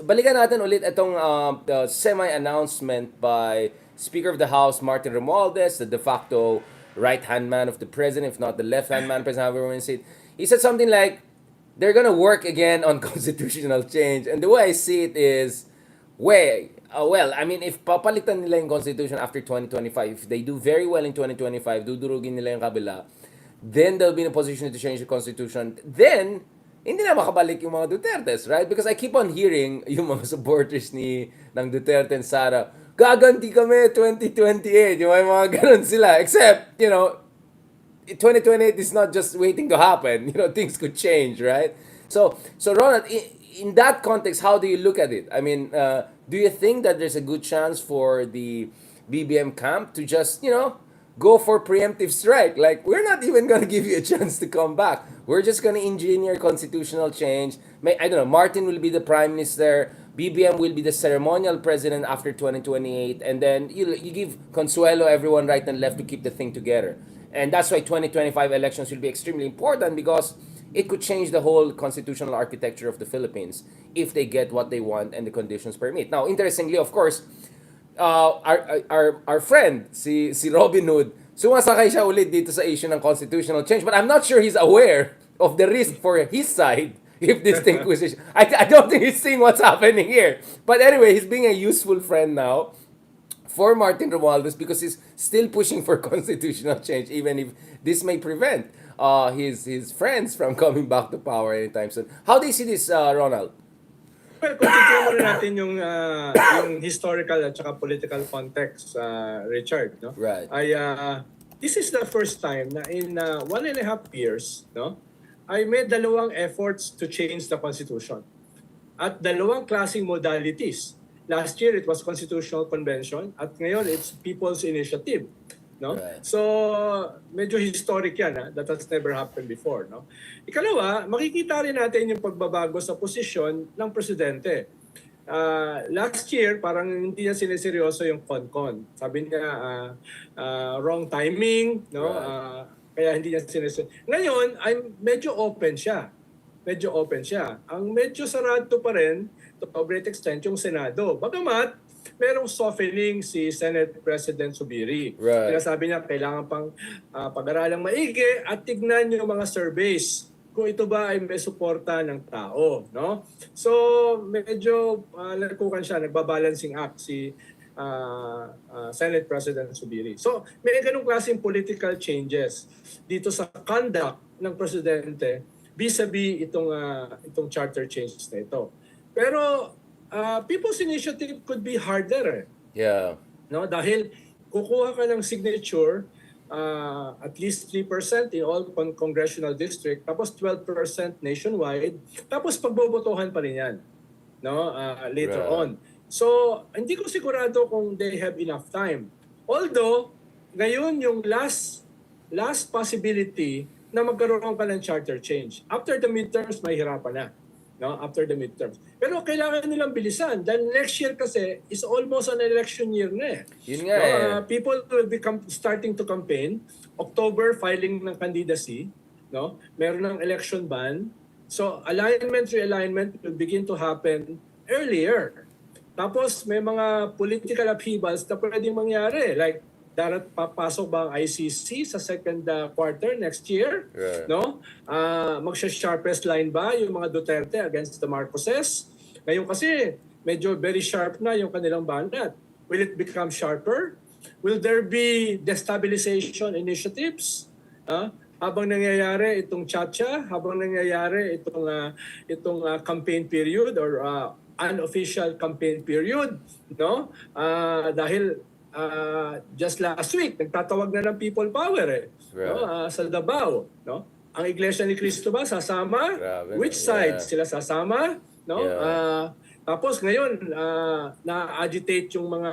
Speaker 1: balikan natin ulit itong semi-announcement by Speaker of the House Martin Romualdez, the de facto right-hand man of the president, if not the left-hand man, president, however you want to say it. He said something like, they're gonna work again on constitutional change. And the way I see it is, well, I mean, if papalitan nila yung constitution after 2025, if they do very well in 2025, dudurugin nila yung kabila, then they'll be in a position to change the constitution. Then, hindi na makabalik yung mga Dutertes, right? Because I keep on hearing yung mga supporters ng Duterte and Sara, gaganti kami 2028, yung mga ganun sila. Except, 2028 is not just waiting to happen. Things could change, right? So Ronald, in that context, how do you look at it? I mean, do you think that there's a good chance for the BBM camp to just, go for preemptive strike? Like, we're not even gonna give you a chance to come back. We're just gonna engineer constitutional change. I don't know, Martin will be the prime minister, BBM will be the ceremonial president after 2028, and then you give Consuelo everyone right and left to keep the thing together. And that's why 2025 elections will be extremely important, because it could change the whole constitutional architecture of the Philippines if they get what they want and the conditions permit. Now, interestingly, of course, our friend, si Robinhood, sumasakay siya ulit dito sa issue ng constitutional change. But I'm not sure he's aware of the risk for his side if this thing was... I don't think he's seeing what's happening here. But anyway, he's being a useful friend now for Martin Romualdez, because he's still pushing for constitutional change, even if this may prevent his friends from coming back to power anytime soon. How do you see this, Ronald?
Speaker 2: Well, kung titignan mo rin natin yung historical at saka political context, Richard, no?
Speaker 1: Right.
Speaker 2: This is the first time na in 1.5 years, no, ay may dalawang efforts to change the Constitution. At dalawang klaseng modalities. Last year, it was Constitutional Convention, at ngayon, it's People's Initiative. No?
Speaker 1: Right.
Speaker 2: So, medyo historic yan. That has never happened before. No? Ikalawa, makikita rin natin yung pagbabago sa posisyon ng presidente. Last year, parang hindi niya sineseryoso yung CONCON. Sabi niya, wrong timing. No?
Speaker 1: Right.
Speaker 2: Kaya hindi niya sineseryoso. Ngayon, ay medyo open siya. Ang medyo sarado pa rin, to a great extent, yung Senado. Bagamat, merong softening si Senate President Zubiri.
Speaker 1: Right.
Speaker 2: Kaya sabi niya, kailangan pang pag-aralang maigi at tignan yung mga surveys kung ito ba ay may suporta ng tao. No? So, medyo nagbabalancing act si Senate President Zubiri. So, may ganung klaseng political changes dito sa conduct ng presidente vis-a-vis itong charter changes na ito. Pero People's Initiative could be harder.
Speaker 1: Yeah.
Speaker 2: No, dahil kukuha ka ng signature at least 3% in all congressional district, tapos 12% nationwide, tapos pagbobotohan pa rin yan, no, later
Speaker 1: Right.
Speaker 2: on. So, hindi ko sigurado kung they have enough time. Although, ngayon yung last possibility na magkaroon ka ng charter change. After the midterms, mahirapan na. No? After the midterms. Pero kailangan nilang bilisan. Dahil next year kasi is almost an election year na eh.
Speaker 1: Yun nga
Speaker 2: People will be starting to campaign. October, filing ng candidacy. No? Meron ng election ban. So, alignment, realignment will begin to happen earlier. Tapos, may mga political upheavals na pwedeng mangyari. Like, papasok ba ang ICC sa second quarter next year?
Speaker 1: Right.
Speaker 2: No? Magsha-sharpest line ba yung mga Duterte against the Marcoses? Ngayon kasi medyo very sharp na yung kanilang banat. Will it become sharper? Will there be destabilization initiatives? Habang nangyayari itong chacha, habang nangyayari itong campaign period or unofficial campaign period, no? Dahil just last week, nagtatawag na ng people power
Speaker 1: Right.
Speaker 2: no? Sa Davao. No? Ang Iglesia ni Cristo ba sasama?
Speaker 1: Grabe,
Speaker 2: Which side
Speaker 1: yeah.
Speaker 2: sila sasama? No?
Speaker 1: Yeah.
Speaker 2: Tapos ngayon, na-agitate yung mga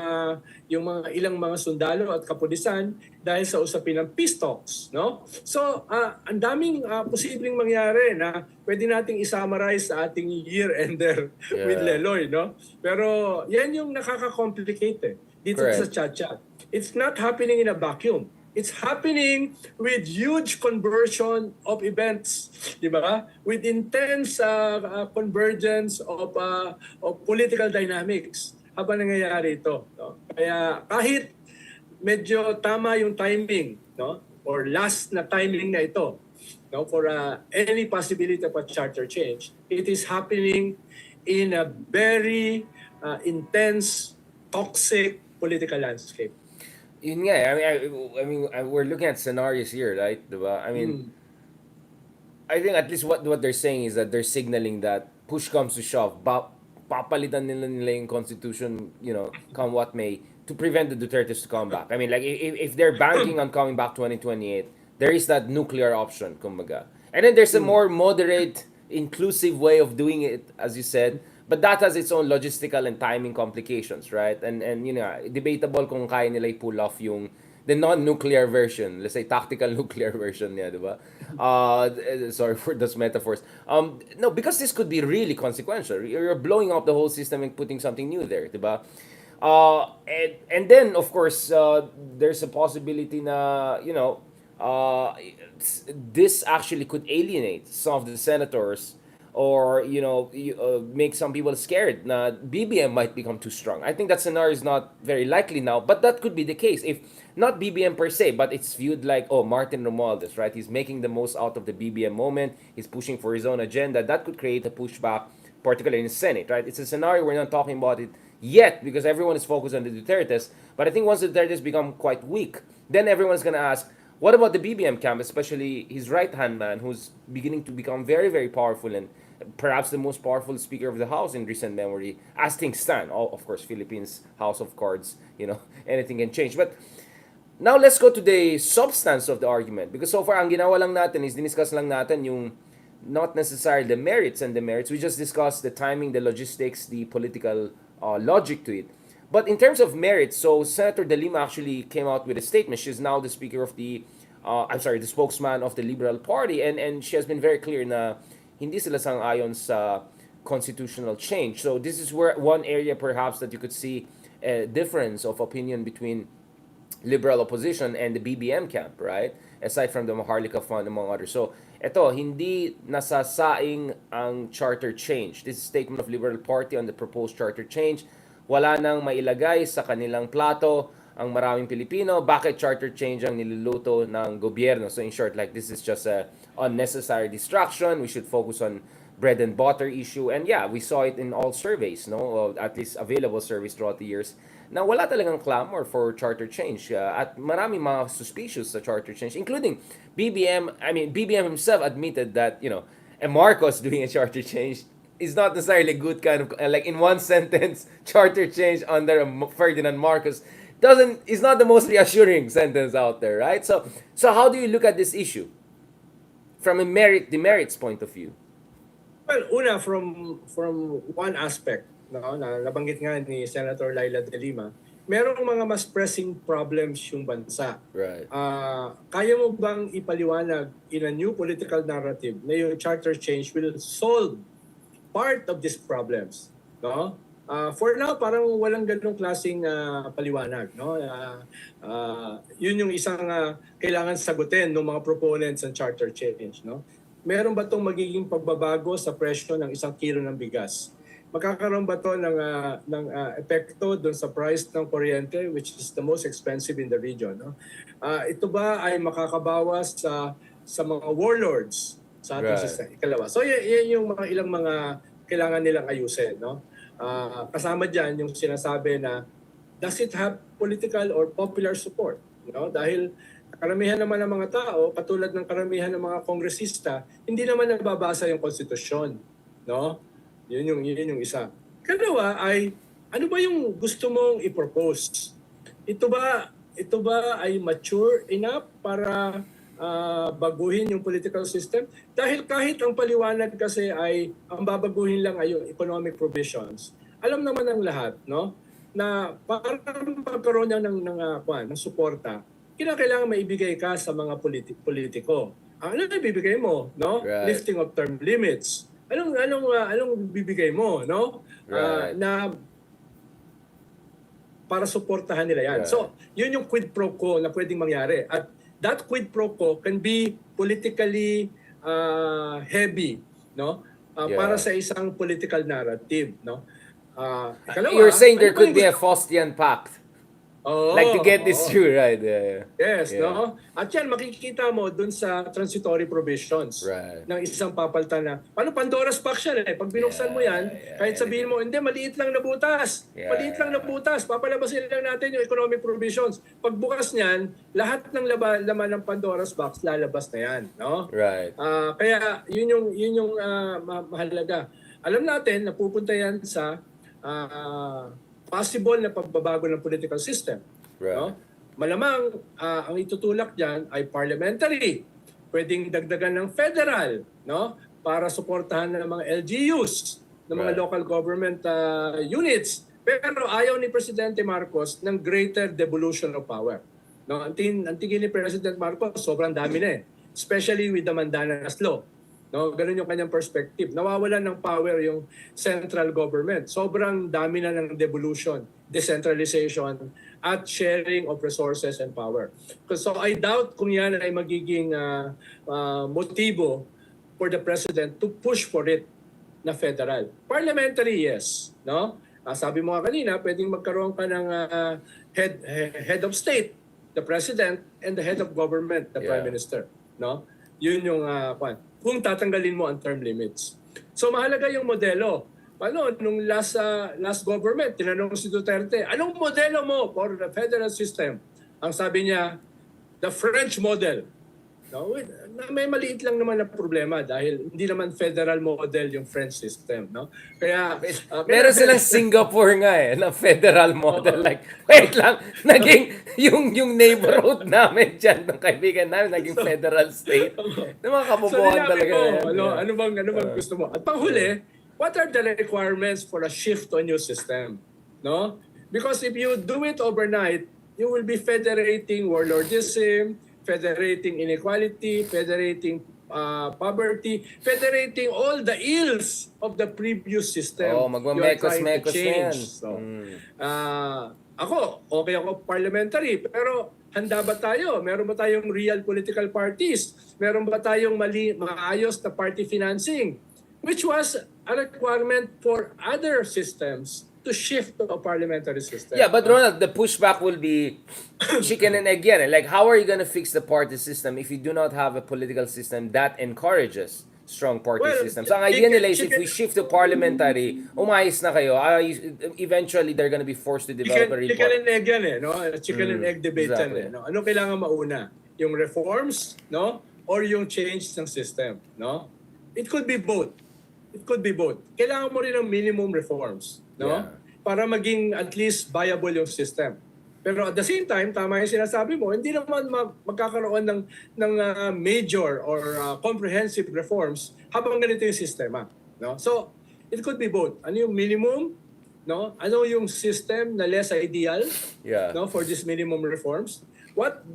Speaker 2: ilang mga sundalo at kapulisan dahil sa usapin ng peace talks. No? So, ang daming posibleng mangyari na pwede nating isummarize sa ating year-ender with Leloy. No? Pero yan yung nakaka-complicate dito
Speaker 1: Correct.
Speaker 2: sa Chacha. It's not happening in a vacuum. It's happening with huge conversion of events, di ba? With intense convergence of political dynamics habang nangyayari ito. No? Kaya kahit medyo tama yung timing, no? or last na timing na ito, no, for any possibility of a charter change. It is happening in a very intense, toxic political landscape.
Speaker 1: Yun nga, we're looking at scenarios here, right? Diba? I mean,
Speaker 2: Mm.
Speaker 1: I think at least what they're saying is that they're signaling that push comes to shove, papalitan nila yung constitution, come what may, to prevent the Dutertes to come back. I mean, like if they're banking on coming back 2028, there is that nuclear option, kumbaga. And then there's a more moderate, inclusive way of doing it, as you said. But that has its own logistical and timing complications, right? And debatable kung kaya nila pull off yung the non-nuclear version, let's say tactical nuclear version niya, di ba? Sorry for those metaphors. No, because this could be really consequential. You're blowing up the whole system and putting something new there, di ba? And then, of course, there's a possibility na, this actually could alienate some of the senators or make some people scared na BBM might become too strong. I think that scenario is not very likely now, but that could be the case if not BBM per se, but it's viewed like, oh, Martin Romualdez, right? He's making the most out of the BBM moment. He's pushing for his own agenda. That could create a pushback, particularly in the Senate, right? It's a scenario we're not talking about it yet because everyone is focused on the Dutertes. But I think once the Dutertes become quite weak, then everyone's gonna ask, what about the BBM camp, especially his right-hand man, who's beginning to become very, very powerful and perhaps the most powerful Speaker of the House in recent memory, as things stand. Oh, of course, Philippines, House of Cards, anything can change. But now let's go to the substance of the argument. Because so far, ang ginawa lang natin is diniscuss lang natin yung not necessarily the merits and demerits. We just discussed the timing, the logistics, the political logic to it. But in terms of merits, so Senator De Lima actually came out with a statement. She's now the speaker of the, the spokesman of the Liberal Party, and she has been very clear na hindi sila sang-ayon sa constitutional change. So this is where one area perhaps that you could see a difference of opinion between liberal opposition and the BBM camp, right? Aside from the Maharlika Fund, among others. So, eto, hindi nasasaing ang charter change. This is statement of Liberal Party on the proposed charter change. Wala nang mailagay sa kanilang plato ang maraming Pilipino. Bakit charter change ang niluluto ng gobyerno? So, in short, like, this is just a unnecessary distraction. We should focus on bread and butter issue. And yeah, we saw it in all surveys, no? At least available surveys throughout the years, na wala talagang clamor for charter change. At marami mga suspicious sa charter change, including BBM. I mean, BBM himself admitted that, a Marcos doing a charter change is not necessarily a good kind of, like in one sentence, charter change under Ferdinand Marcos is not the most reassuring sentence out there, right? So how do you look at this issue from a demerits point of view?
Speaker 2: Well, una, from one aspect, no, na nabanggit nga ni Senator Laila De Lima, merong mga mas pressing problems yung bansa.
Speaker 1: Right.
Speaker 2: Kaya mo bang ipaliwanag in a new political narrative na yung charter change will solve part of these problems? No? For now, parang walang ganung klaseng paliwanag. No? Yun yung isang kailangan sagutin ng mga proponents ng charter change. No? Meron ba itong magiging pagbabago sa presyo ng 1 kilo ng bigas? Magkakaroon ba ito ng epekto doon sa price ng kuryente, which is the most expensive in the region? No? Ito ba ay makakabawas sa mga warlords sa ating system? Ikalawa. So yan yung ilang mga kailangan nilang ayusin. No? Kasama dyan yung sinasabi na, does it have political or popular support? No? Dahil karamihan naman ng mga tao, katulad ng karamihan ng mga kongresista, hindi naman nababasa yung konstitusyon. No? Yun yung isa. Kalawa ay, ano ba yung gusto mong i-propose? Ito ba ay mature enough para baguhin yung political system? Dahil kahit ang paliwanag kasi ay, ang babaguhin lang ay yung economic provisions, alam naman ng lahat, no? Na para magkaroon ng suporta, kailangan maibigay ka sa mga politiko. Ano na ibibigay mo, no?
Speaker 1: Right.
Speaker 2: Lifting of term limits. Anong bibigay mo, no?
Speaker 1: Right.
Speaker 2: Na para suportahan nila yan.
Speaker 1: Right.
Speaker 2: So, yun yung quid pro quo na pwedeng mangyari. At that quid pro quo can be politically heavy, no? Para sa isang political narrative, no?
Speaker 1: You're saying there could be a Faustian pact.
Speaker 2: Oo,
Speaker 1: Like to get this
Speaker 2: oo.
Speaker 1: through, right? Yeah,
Speaker 2: Yes,
Speaker 1: yeah.
Speaker 2: no? At yan, makikita mo dun sa transitory provisions
Speaker 1: Right.
Speaker 2: ng isang papalitan na, paano Pandora's box yan eh? Pag binuksan mo yan,
Speaker 1: Yeah,
Speaker 2: kahit sabihin mo, hindi, maliit lang na butas. Maliit lang na
Speaker 1: Yeah.
Speaker 2: butas. Papalabasin lang natin yung economic provisions. Pagbukas niyan, lahat ng laman ng Pandora's box, lalabas na yan, no?
Speaker 1: Right.
Speaker 2: Kaya yun yung mahalaga. Alam natin, napupunta yan sa possible na pagbabago ng political system.
Speaker 1: Right.
Speaker 2: No? Malamang ang itutulak diyan ay parliamentary. Pwedeng dagdagan ng federal, no? Para suportahan ng mga LGUs, ng mga
Speaker 1: Right.
Speaker 2: local government units. Pero ayaw ni Presidente Marcos ng greater devolution of power. No, ang tingin ni President Marcos, sobrang dami na eh. Especially with the Mandanas Law. No, ganun yung kanyang perspective. Nawawalan ng power yung central government. Sobrang dami na ng devolution, decentralization, at sharing of resources and power. So I doubt kung yan ay magiging motibo for the president to push for it na federal. Parliamentary, yes. No? Sabi mo nga kanina, pwedeng magkaroon ka ng head of state, the president, and the head of government, the prime minister. No? Yun yung kung tatanggalin mo ang term limits. So mahalaga yung modelo. Paano, nung last government, tinanong si Duterte, anong modelo mo for the federal system? Ang sabi niya, the French model. No, may maliit lang naman na problema dahil hindi naman federal model yung French system, no? Kaya
Speaker 1: Meron silang Singapore nga eh, na federal model. Like, wait lang, naging yung neighborhood namin dyan, ng kaibigan namin, naging federal state. Yung mga kapupuan
Speaker 2: nilapit
Speaker 1: talaga.
Speaker 2: mo, ano bang gusto mo? At panghuli, what are the requirements for a shift to a new system? No? Because if you do it overnight, you will be federating warlordism, federating inequality, federating poverty, federating all the ills of the previous system.
Speaker 1: Magmamekos-mekos na yan.
Speaker 2: So, okay ako parliamentary, pero handa ba tayo? Meron ba tayong real political parties? Meron ba tayong maayos na party financing? Which was a requirement for other systems to shift to a parliamentary system.
Speaker 1: Yeah, but Ronald, the pushback will be chicken and egg yan. Like, how are you gonna fix the party system if you do not have a political system that encourages strong party system? So ang idea nila is if we shift to parliamentary, umayos na kayo. Eventually, they're gonna be forced to develop a real
Speaker 2: Chicken and egg yan eh. No? Chicken and egg debate
Speaker 1: exactly.
Speaker 2: yan eh. No? Ano kailangan mauna? Yung reforms, no? Or yung change ng system, no? It could be both. It could be both. Kailangan mo rin ng minimum reforms, no?
Speaker 1: Yeah.
Speaker 2: Para maging at least viable yung system. Pero at the same time, tama yung sinasabi mo, hindi naman magkakaroon ng major or comprehensive reforms habang ganito yung sistema, no? So, it could be both. Ano yung minimum, no? Ano yung system na less ideal, no, for these minimum reforms?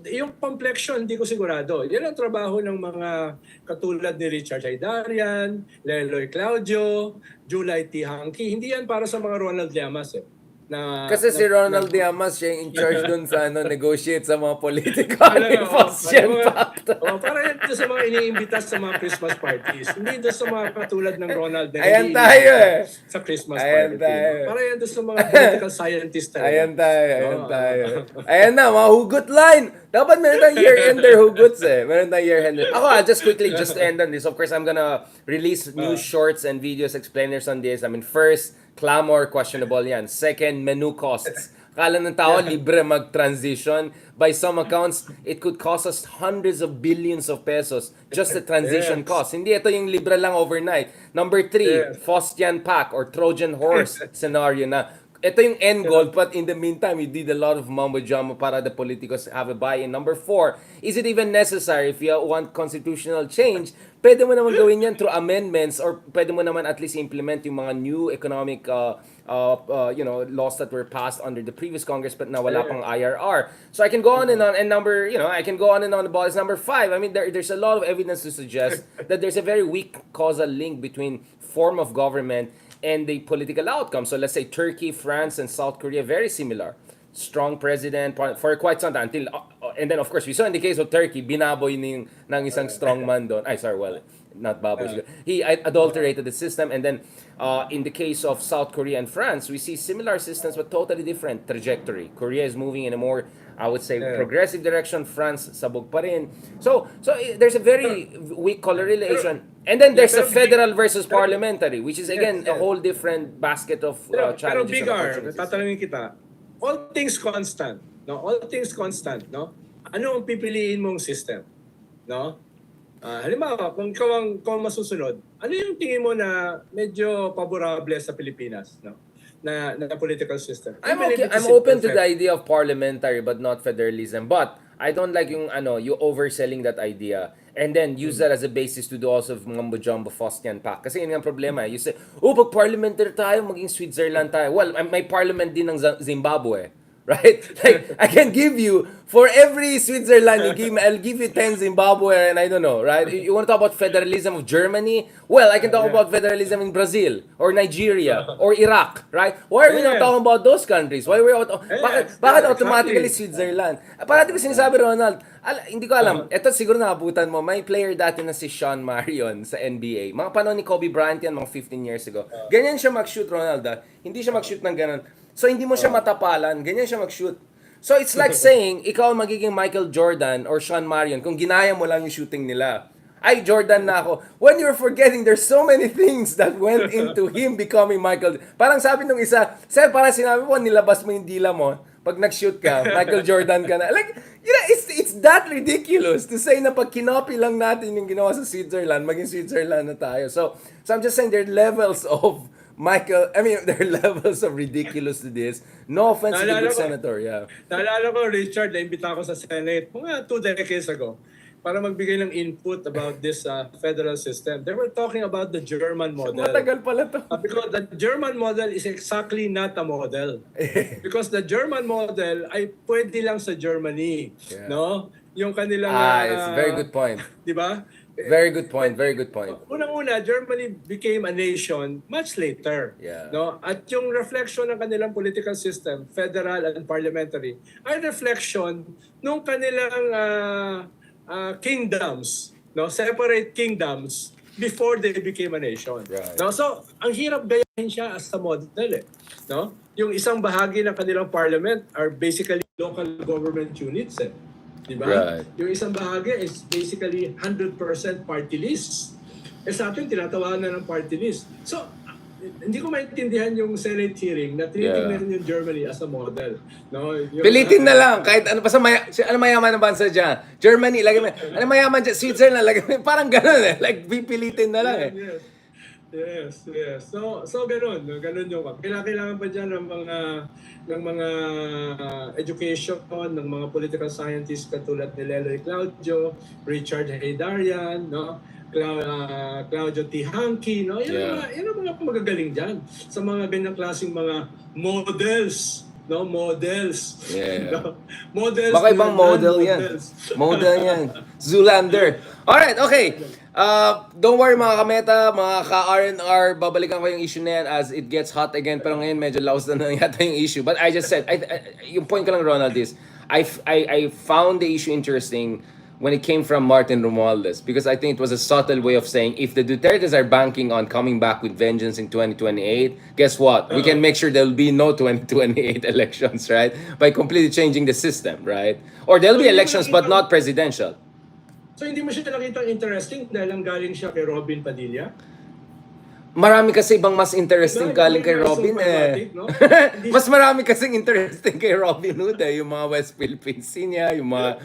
Speaker 2: Yung complexion, hindi ko sigurado. Yan ang trabaho ng mga katulad ni Richard Haydarian, Leloy Claudio, July T. Hangki. Hindi yan para sa mga Ronald Llamas eh.
Speaker 1: Kasi si Ronald Llamas siya yung in charge dun sa negotiate sa mga political inflation factor.
Speaker 2: Para yan doon sa mga iniimbita sa mga Christmas parties. Hindi doon sa mga katulad ng Ronald na
Speaker 1: Ayan tayo eh.
Speaker 2: Sa Christmas
Speaker 1: Ayan
Speaker 2: party.
Speaker 1: tayo.
Speaker 2: Para yan doon sa mga political scientists talaga.
Speaker 1: Ayan tayo. Ayan na, mga hugot line. Dapat meron tayong year-ender hugots eh. Meron tayong year-ender. Ako, just quickly, just to end on this. Of course, I'm gonna release new shorts and videos, explainers on this. I mean, first, clamor, questionable yan. Second, menu costs. Akala ng tao, libre mag-transition. By some accounts, it could cost us hundreds of billions of pesos just the transition cost. Hindi ito yung libre lang overnight. Number 3, Faustian Pack or Trojan Horse scenario na ito yung end goal, but in the meantime, you did a lot of mumbo-jumbo para the politicos have a buy-in. Number 4, is it even necessary if you want constitutional change? Pwede mo naman gawin yan through amendments or pwede mo naman at least implement yung mga new economic laws that were passed under the previous Congress but na wala pang IRR. So I can go on and on. And I can go on and on about this. Number 5, I mean, there's a lot of evidence to suggest that there's a very weak causal link between form of government and the political outcome. So let's say Turkey, France, and South Korea, very similar. Strong president for quite some time until And then of course, we saw in the case of Turkey, binaboy ng isang strongman doon. Ay, sorry, well, not baboy. He adulterated the system. And then in the case of South Korea and France, we see similar systems but totally different trajectory. Korea is moving in a more, I would say, progressive direction. France, sabog pa rin. So there's a very weak correlation. And then there's a federal versus parliamentary, which is again a whole different basket of
Speaker 2: Pero
Speaker 1: challenges
Speaker 2: Big
Speaker 1: and
Speaker 2: R,
Speaker 1: opportunities.
Speaker 2: tatanungin kita, all things constant, no? All things constant, no? Ano ang pipiliin mong system, no? Halimbawa, kung ikaw ang masusunod, ano yung tingin mo na medyo paborable sa Pilipinas, no? Na political system?
Speaker 1: I'm
Speaker 2: Even
Speaker 1: okay.
Speaker 2: if it's
Speaker 1: I'm open to the
Speaker 2: imperfect.
Speaker 1: idea of parliamentary but not federalism. But I don't like yung you overselling that idea and then use that as a basis to do also mumbo jumbo Faustian pack. Kasi yun ang problema. You say, pag parliamentary tayo, maging Switzerland tayo. Well, may parliament din ng Zimbabwe. Right? Like, I can give you, for every Switzerland you give me, I'll give you 10 Zimbabwe and I don't know, right? You want to talk about federalism of Germany? Well, I can talk about federalism in Brazil or Nigeria or Iraq, right? Why are we not talking about those countries? Why bakit automatically Switzerland? Parati ko sinasabi, Ronald, hindi ko alam. Ito siguro nakabutan mo. May player dati na si Sean Marion sa NBA. Mga panahon ni Kobe Bryant yan, mga 15 years ago. Ganyan siya mag-shoot, Ronald. Hindi siya mag-shoot ng ganun. So, hindi mo siya matapalan. Ganyan siya mag-shoot. So, it's like saying, ikaw ang magiging Michael Jordan or Sean Marion kung ginaya mo lang yung shooting nila. Ay, Jordan na ako. When you're forgetting, there's so many things that went into him becoming Michael. Parang sabi nung isa, Sir, parang sinabi mo, nilabas mo yung dila mo. Pag nag-shoot ka, Michael Jordan ka na. Like, it's that ridiculous to say na pag kinopy lang natin yung ginawa sa Switzerland, maging Switzerland na tayo. So I'm just saying there are levels of there are levels of ridiculous to this. No offense to the good senator, yeah.
Speaker 2: Naalala ko, Richard, naimbita ko sa Senate mga 2 decades ago para magbigay ng input about this federal system. They were talking about the German model.
Speaker 1: Matagal pala to.
Speaker 2: Because the German model is exactly not a model. Because the German model ay pwede lang sa Germany.
Speaker 1: Yeah.
Speaker 2: No? Yung kanilang...
Speaker 1: It's a very good point.
Speaker 2: Di ba?
Speaker 1: Very good point, very good point.
Speaker 2: Unang-una, Germany became a nation much later.
Speaker 1: Yeah.
Speaker 2: No? At yung reflection ng kanilang political system, federal and parliamentary, ay reflection nung kanilang kingdoms, no? Separate kingdoms before they became a nation.
Speaker 1: Right.
Speaker 2: No? So, ang hirap gayahin siya as a model. No? Yung isang bahagi ng kanilang parliament are basically local government units. Diba?
Speaker 1: Right.
Speaker 2: Yung isang bahagi is basically 100% party list. Sa atin, tinatawagan na ng party list. So, hindi ko maintindihan yung Senate hearing na tinitingnan yung Germany as a model. No? Yung,
Speaker 1: Pilitin na lang, kahit ano pa sa mayaman ng bansa dyan. Germany, lagay mo. Ano mayaman dyan? Switzerland, lagay mo. Parang ganun eh. Like, pipilitin na lang eh.
Speaker 2: Yes. So ganun yung kailangan pa diyan ng mga education ng mga political scientists katulad ni Leloy Claudio, Richard Haydarian, no? Claudio T. Hanky, no? Yan ang mga magagaling diyan sa mga ganyang klaseng mga models. No, models.
Speaker 1: Yeah.
Speaker 2: No? Models.
Speaker 1: Baka ibang model yan. Model yan. Zoolander. Alright, okay. Don't worry mga kameta, mga ka-R&R, babalikan ko yung issue na yan as it gets hot again. Pero ngayon medyo laos na yata yung issue. But I just said, yung point ko lang, Ronald, is I found the issue interesting when it came from Martin Romualdez because I think it was a subtle way of saying if the Dutertes are banking on coming back with vengeance in 2028, guess what? We can make sure there will be no 2028 elections, right? By completely changing the system, right? Or there'll be elections but not presidential.
Speaker 2: So hindi mo siya nakita interesting dahil ang galing siya kay Robin Padilla?
Speaker 1: Marami kasi ibang mas interesting galing kay Robin eh.
Speaker 2: No?
Speaker 1: Mas marami kasing interesting kay Robinhood eh. Yung mga West Philippine Sea niya, yung mga...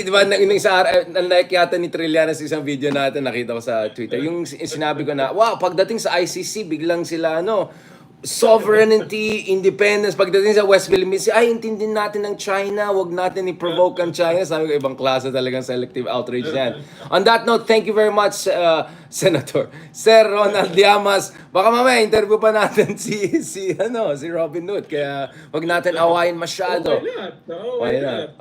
Speaker 1: di ba, yung isa, like yata ni Trillanes isang video natin, nakita ko sa Twitter. Yung sinabi ko na, wow, pagdating sa ICC, biglang sila, sovereignty, independence. Pagdating sa West Philippine Sea, ay, intindihin natin ng China, wag natin i-provoke ang China. Sabi ko, ibang klase talagang selective outrage yan. On that note, thank you very much, Senator. Sir Ronald Llamas, baka mamaya interview pa natin si Robinhood. Kaya wag natin awayin masyado.
Speaker 2: Why not?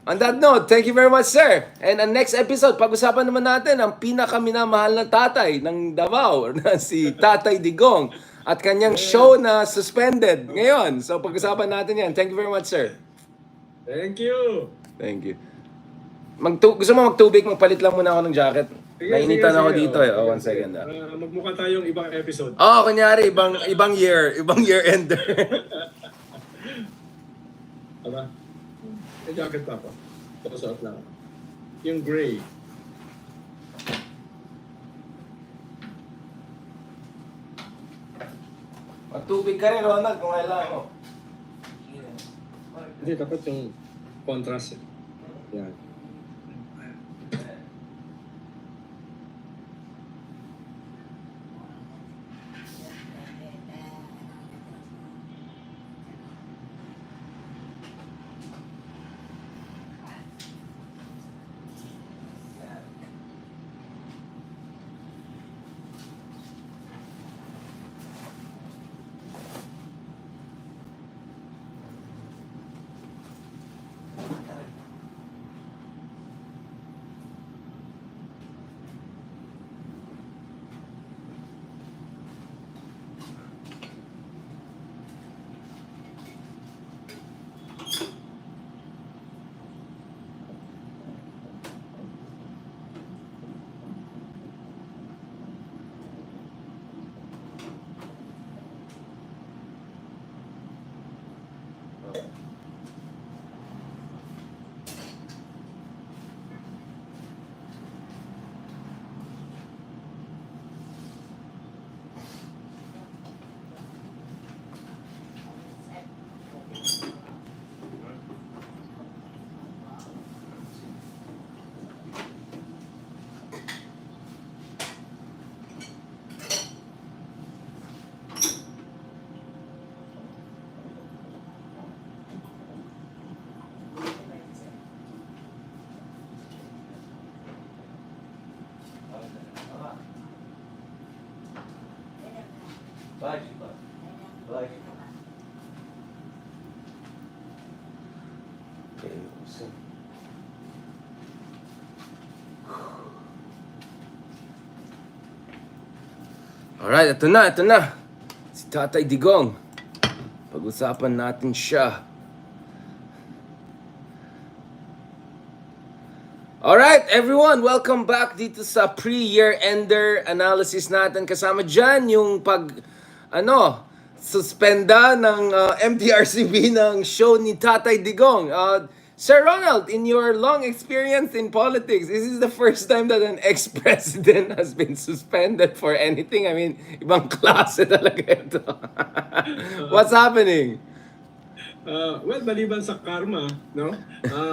Speaker 1: On that note, thank you very much, sir. And ang next episode, pag-usapan naman natin ang pinakaminamahal na tatay ng Davao, na si Tatay Digong, at kanyang show na suspended ngayon. So pag-usapan natin yan. Thank you very much, sir.
Speaker 2: Thank you.
Speaker 1: Thank you. Gusto mo magtubig? Magpalit lang muna ako ng jacket. Nainitan ako dito eh. Oh, one second.
Speaker 2: Magmukha tayong ibang episode.
Speaker 1: Oh, kunyari, ibang year ender.
Speaker 2: Aba, may jacket pa ako. Pagkasuot lang. Yung gray.
Speaker 1: Magtubig ka rin, Ronald, kung kailangan mo.
Speaker 2: Hindi, dapat yung contrast. Yan.
Speaker 1: Alright, ito na. Si Tatay Digong. Pag-usapan natin siya. Alright, everyone, welcome back dito sa pre-year ender analysis natin. Kasama dyan yung suspenda ng MTRCB ng show ni Tatay Digong. Sir Ronald, in your long experience in politics, this is the first time that an ex-president has been suspended for anything. I mean, ibang klase talaga ito. What's happening?
Speaker 2: Well, maliban sa karma, no?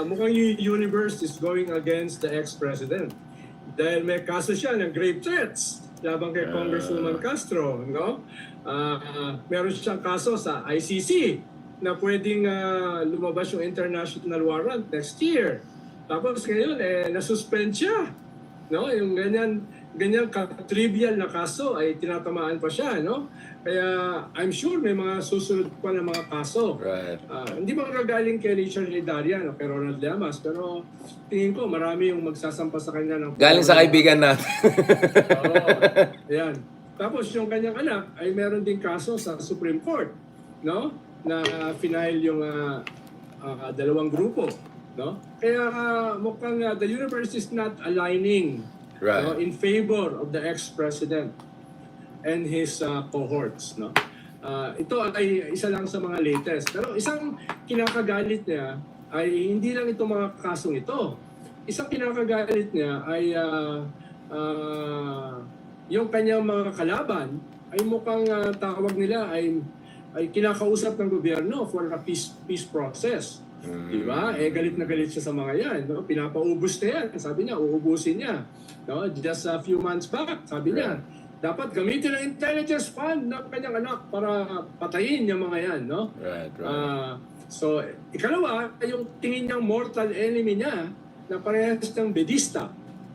Speaker 2: Mukhang yung universe is going against the ex-president. Dahil may kaso siya ng grave threats labang kay Congresswoman Castro, no? Meron siyang kaso sa ICC na pwedeng lumabas yung international warrant next year. Tapos ngayon, nasuspend siya. No? Yung ganyan trivial na kaso ay tinatamaan pa siya. No? Kaya I'm sure may mga susunod pa na mga kaso.
Speaker 1: Right.
Speaker 2: Hindi ba gagaling kay Richard Lidaria o kay Ronald Llamas, pero tingin ko marami yung magsasampa sa kanya.
Speaker 1: Galing sa kaibigan natin.
Speaker 2: Oo. Ayan. Tapos yung kanyang anak ay meron din kaso sa Supreme Court. No? Na final yung dalawang grupo, no? Kaya mukhang the universe is not aligning,
Speaker 1: right,
Speaker 2: no, in favor of the ex-president and his cohorts, no? Ito ay isa lang sa mga latest, pero isang kinakagalit niya ay hindi lang itong mga kasong ito. Isang kinakagalit niya ay yung kanyang mga kalaban ay mukhang tawag nila ay kinakausap ng gobyerno for a peace process. Diba? Galit na galit siya sa mga yan. No? Pinapaubos na yan. Sabi niya, uubusin niya. No? Just a few months back, sabi niya, dapat gamitin ang intelligence fund ng kanyang anak para patayin yung mga yan. No?
Speaker 1: Right.
Speaker 2: So, ikalawa, yung tingin niyang mortal enemy niya na parehas ng bedista,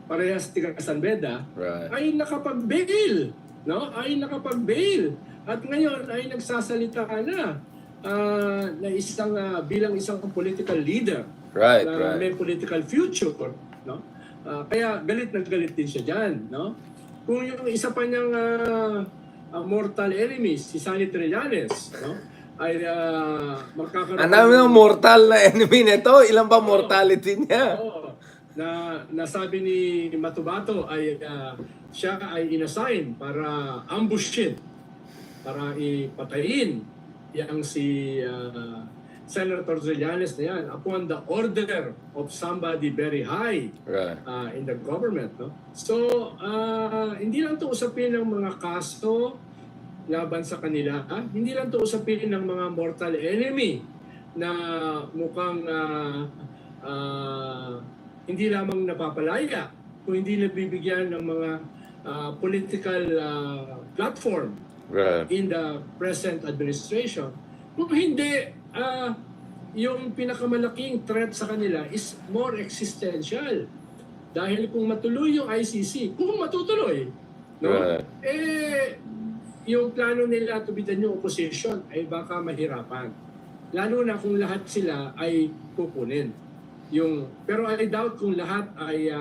Speaker 2: parehas tiga San Beda,
Speaker 1: right,
Speaker 2: ay nakapag-bail. No? Ay nakapag-bail. At ngayon ay nagsasalita na bilang isang political leader,
Speaker 1: right,
Speaker 2: na may political future, no? Kaya galit na galit din siya diyan, no? Kung yung isa pa niyang mortal enemies, si Sonny Trillanes, no? ay magkakaroon
Speaker 1: Ang dami ng mortal na enemy nito. Ilan ba
Speaker 2: Oo.
Speaker 1: mortality niya?
Speaker 2: Oo. Na nasabi ni Matubato ay siya ay inassign para ambushin, para ipatayin yang si Senator Trillanes na yan upon the order of somebody very high
Speaker 1: Right.
Speaker 2: in the government. No? So, hindi lang to usapin ng mga kaso laban sa kanila. Hindi lang to usapin ng mga mortal enemy na mukhang hindi lamang napapalaya kung hindi nabibigyan ng mga political platform
Speaker 1: Right.
Speaker 2: in the present administration. Kung hindi, yung pinakamalaking threat sa kanila is more existential. Dahil kung matuloy yung ICC, kung matutuloy, no?
Speaker 1: Right.
Speaker 2: Yung plano nila to be the new opposition ay baka mahirapan. Lalo na kung lahat sila ay kukunin. Pero I doubt kung lahat ay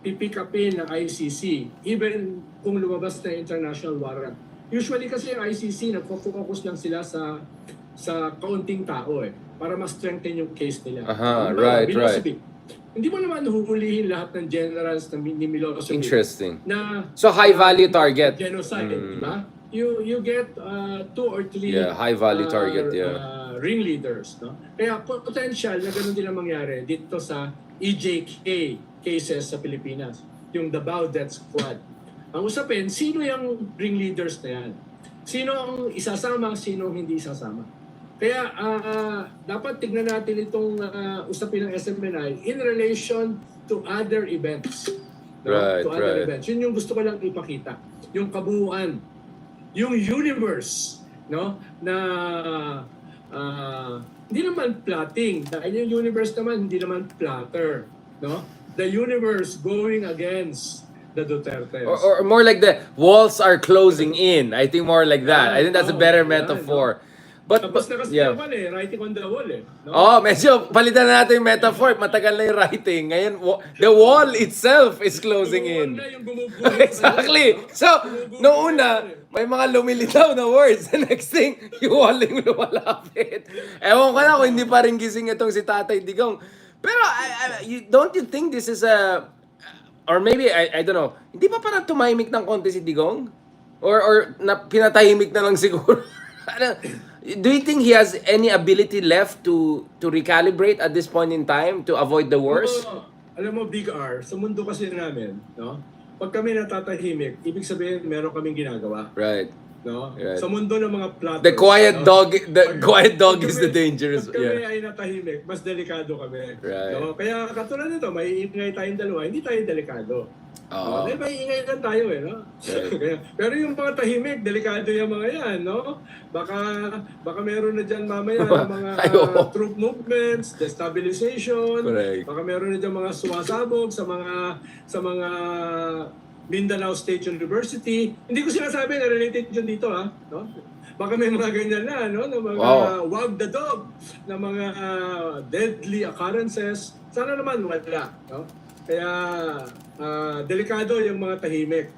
Speaker 2: pipick upin ng ICC, even kung lumabas na international warrant. Usually kasi ang ICC, nagfocus lang sila sa kaunting tao para ma-strengthen yung case nila.
Speaker 1: Right.
Speaker 2: Hindi mo naman huhulihin lahat ng generals ni Milosevic.
Speaker 1: Interesting.
Speaker 2: Na,
Speaker 1: So high value target.
Speaker 2: Genocide, di ba? You get 2 or 3
Speaker 1: high value target,
Speaker 2: ringleaders, no? Kaya potential na ganun din ang mangyari dito sa EJK cases sa Pilipinas, yung Davao Death Squad. Ang usapin, sino yung ringleaders na yan? Sino ang isasama, sino ang hindi isasama? Kaya dapat tignan natin itong usapin ng SMNI in relation to other events. No?
Speaker 1: Right,
Speaker 2: To other
Speaker 1: right.
Speaker 2: events. Yun yung gusto ko lang ipakita. Yung kabuuan, yung universe, no? Na hindi naman plotting. Dahil yung universe naman, hindi naman plotter. No? The universe going against the Dutertes.
Speaker 1: Or more like the walls are closing in. I think more like that. I think that's a better metaphor.
Speaker 2: Tapos na kasi
Speaker 1: yeah.
Speaker 2: naman writing on the wall no?
Speaker 1: Oh, medyo palitan na natin yung metaphor. Matagal na yung writing. Ngayon, the wall itself is closing in.
Speaker 2: Yung gumuguhit na
Speaker 1: Exactly. So, noong una, may mga lumilitaw na words. The next thing, yung wall yung lumalapit. Ewan ko na kung hindi pa rin gising itong si Tatay Digong. Pero, don't you think this is a... Or maybe, I don't know, hindi pa parang tumahimik ng konti si Digong? Or pinatahimik na lang siguro? Do you think he has any ability left to recalibrate at this point in time to avoid the worst?
Speaker 2: Alam mo, Big R, sa mundo kasi namin, no? Pag kami natatahimik, ibig sabihin meron kaming ginagawa.
Speaker 1: Right.
Speaker 2: No?
Speaker 1: Right.
Speaker 2: Sa mundo ng mga plotters.
Speaker 1: The quiet
Speaker 2: no?
Speaker 1: dog,
Speaker 2: Pag
Speaker 1: is the dangerous.
Speaker 2: Pag kami
Speaker 1: Yeah.
Speaker 2: ay natahimik, mas delikado kami.
Speaker 1: Right.
Speaker 2: No? Kaya katulad nito, may ingay tayong dalawa, hindi tayo delikado.
Speaker 1: Oo.
Speaker 2: Dahil may ingay lang tayo no?
Speaker 1: Right.
Speaker 2: Pero yung mga tahimik, delikado yung mga yan, no? Baka meron na dyan mamaya ng mga troop movements, destabilization.
Speaker 1: Correct.
Speaker 2: Baka meron na dyan mga sumasabog sa mga Mindanao State University. Hindi ko sinasabi na related dyan dito, no? Baka may mga ganyan na, no? Na mga wag the dog, na mga deadly occurrences. Sana naman wala, no? Kaya delikado yung mga tahimik.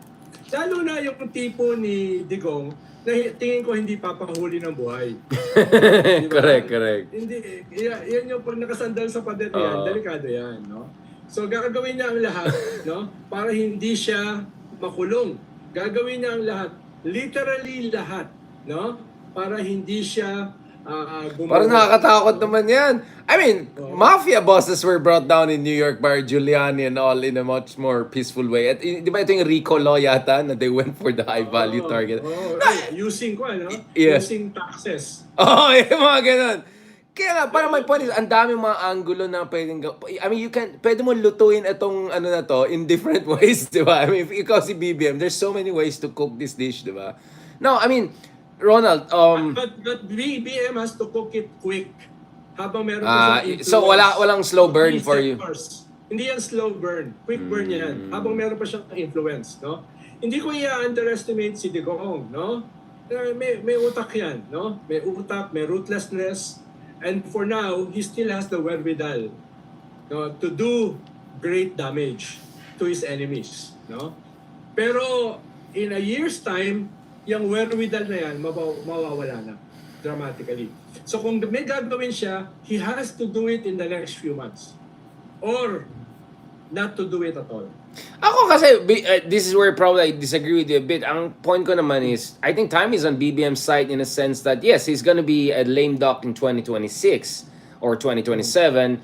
Speaker 2: Lalo na yung tipo ni Digong na tingin ko hindi papahuli ng buhay. Diba?
Speaker 1: Correct.
Speaker 2: Hindi, yan yung pag nakasandal sa pader yan, delikado yan, no? So gagawin niya ang lahat, no? Para hindi siya makulong. Gagawin niya ang lahat, literally lahat, no? Para hindi siya
Speaker 1: Parang nakakatakot naman yan. I mean, mafia bosses were brought down in New York by Giuliani and all in a much more peaceful way. At di ba ito yung RICO law yata na they went for the high value target?
Speaker 2: Using ko, no?
Speaker 1: Yeah.
Speaker 2: Using taxes.
Speaker 1: Yung mga ganun. Kaya nga, parang my point is, ang daming mga angulo na pwedeng I mean, pwede mo lutuin itong ano na to in different ways, di ba? I mean, if ikaw si BBM, there's so many ways to cook this dish, di ba? No, I mean, Ronald,
Speaker 2: But BBM has to cook it quick. Habang meron pa siyang
Speaker 1: so walang slow burn for you.
Speaker 2: Hindi yan slow burn. Quick burn yan. Habang meron pa siyang influence, no? Hindi ko i-underestimate si Digong, no? May utak yan, no? May utak, may ruthlessness. And for now, he still has the wherewithal, no, to do great damage to his enemies, no? Pero in a year's time, yung wherewithal na yan, mawawala na. dramatically. So kung may gagawin siya, he has to do it in the next few months. Or not to do it at all.
Speaker 1: Ako kasi, this is where probably I disagree with you a bit. Ang point ko naman is, I think time is on BBM's side in a sense that, yes, he's gonna be a lame duck in 2026 or 2027.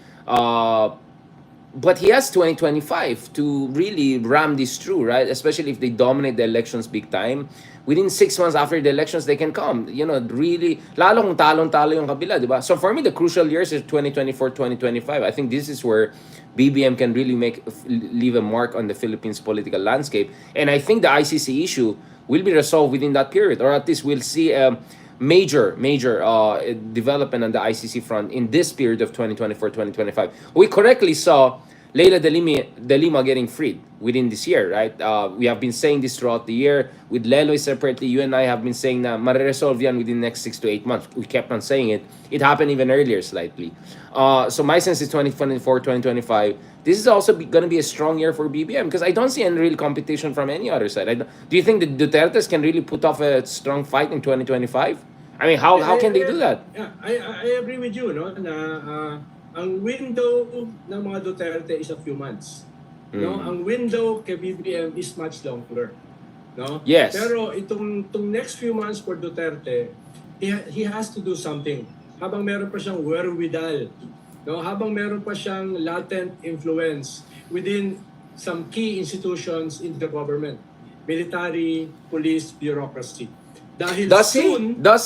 Speaker 1: But he has 2025 to really ram this through, right? Especially if they dominate the elections big time. Within 6 months after the elections, they can come. Really, lalo kung talong-talo yung kabila, di ba? So for me, the crucial years is 2024, 2025. I think this is where BBM can really leave a mark on the Philippines political landscape. And I think the ICC issue will be resolved within that period, or at least we'll see major development on the ICC front in this period of 2024-2025. We correctly saw Leila de Lima getting freed within this year, right? We have been saying this throughout the year. With Leloy separately, you and I have been saying na mariresolve yan within the next 6 to 8 months. We kept on saying it. It happened even earlier slightly. So my sense is 2024-2025. This is also going to be a strong year for BBM because I don't see any real competition from any other side. Do you think the Dutertes can really put off a strong fight in 2025? I mean, how can they do that?
Speaker 2: Yeah, I agree with you, no? Na ang window ng mga Duterte is a few months. No, ang window kay BBM is much longer. No?
Speaker 1: Yes.
Speaker 2: Pero itong next few months for Duterte, he has to do something. Habang meron pa siyang wherewithal, no? Habang meron pa siyang latent influence within some key institutions in the government, military, police, bureaucracy. Dahil
Speaker 1: Does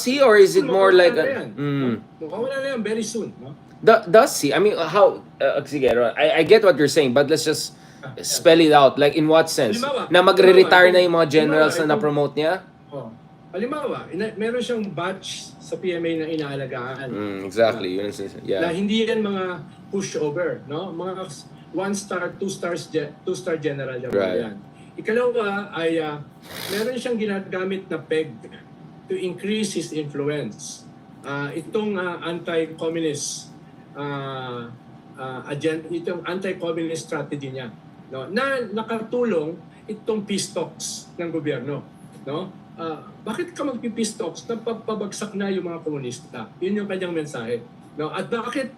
Speaker 1: he or is it more like
Speaker 2: mawawala na yan very soon, no?
Speaker 1: Does he? I mean, how? Sige, I get what you're saying, but let's just spell it out. Like, in what sense? Na magre-retire na yung mga generals na na-promote niya?
Speaker 2: Halimbawa, meron siyang batch sa PMA na inaalagaan.
Speaker 1: Exactly.
Speaker 2: Na hindi yan mga pushover, no? Mga 1-star, 2-star general yan. Ikalawa ay meron siyang ginagamit na peg to increase his influence. Itong anti-communist agenda, itong anti-communist strategy niya, no, na nakatulong itong peace talks ng gobyerno, no? Bakit ka magpi-peace talks? Napapabagsak na yung mga komunista. Yun yung kanyang mensahe, no? At bakit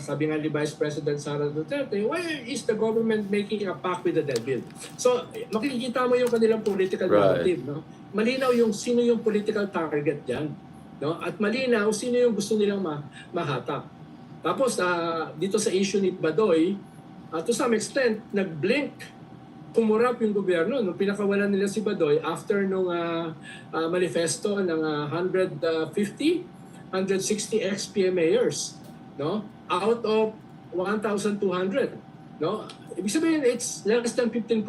Speaker 2: sabi nga ni Vice President Sara Duterte, why is the government making a pact with the devil? So makikita mo yung kanilang political narrative, no? Malinaw yung sino yung political target diyan, no? At malinaw sino yung gusto nilang mahatak. Tapos dito sa issue ni Badoy, to some extent nag-blink, kumurap yung gobyerno nung pinakawalan nila si Badoy after nung manifesto ng 160 ex-PMAers, no? Out of 1,200, no? Ibig sabihin it's less than 15%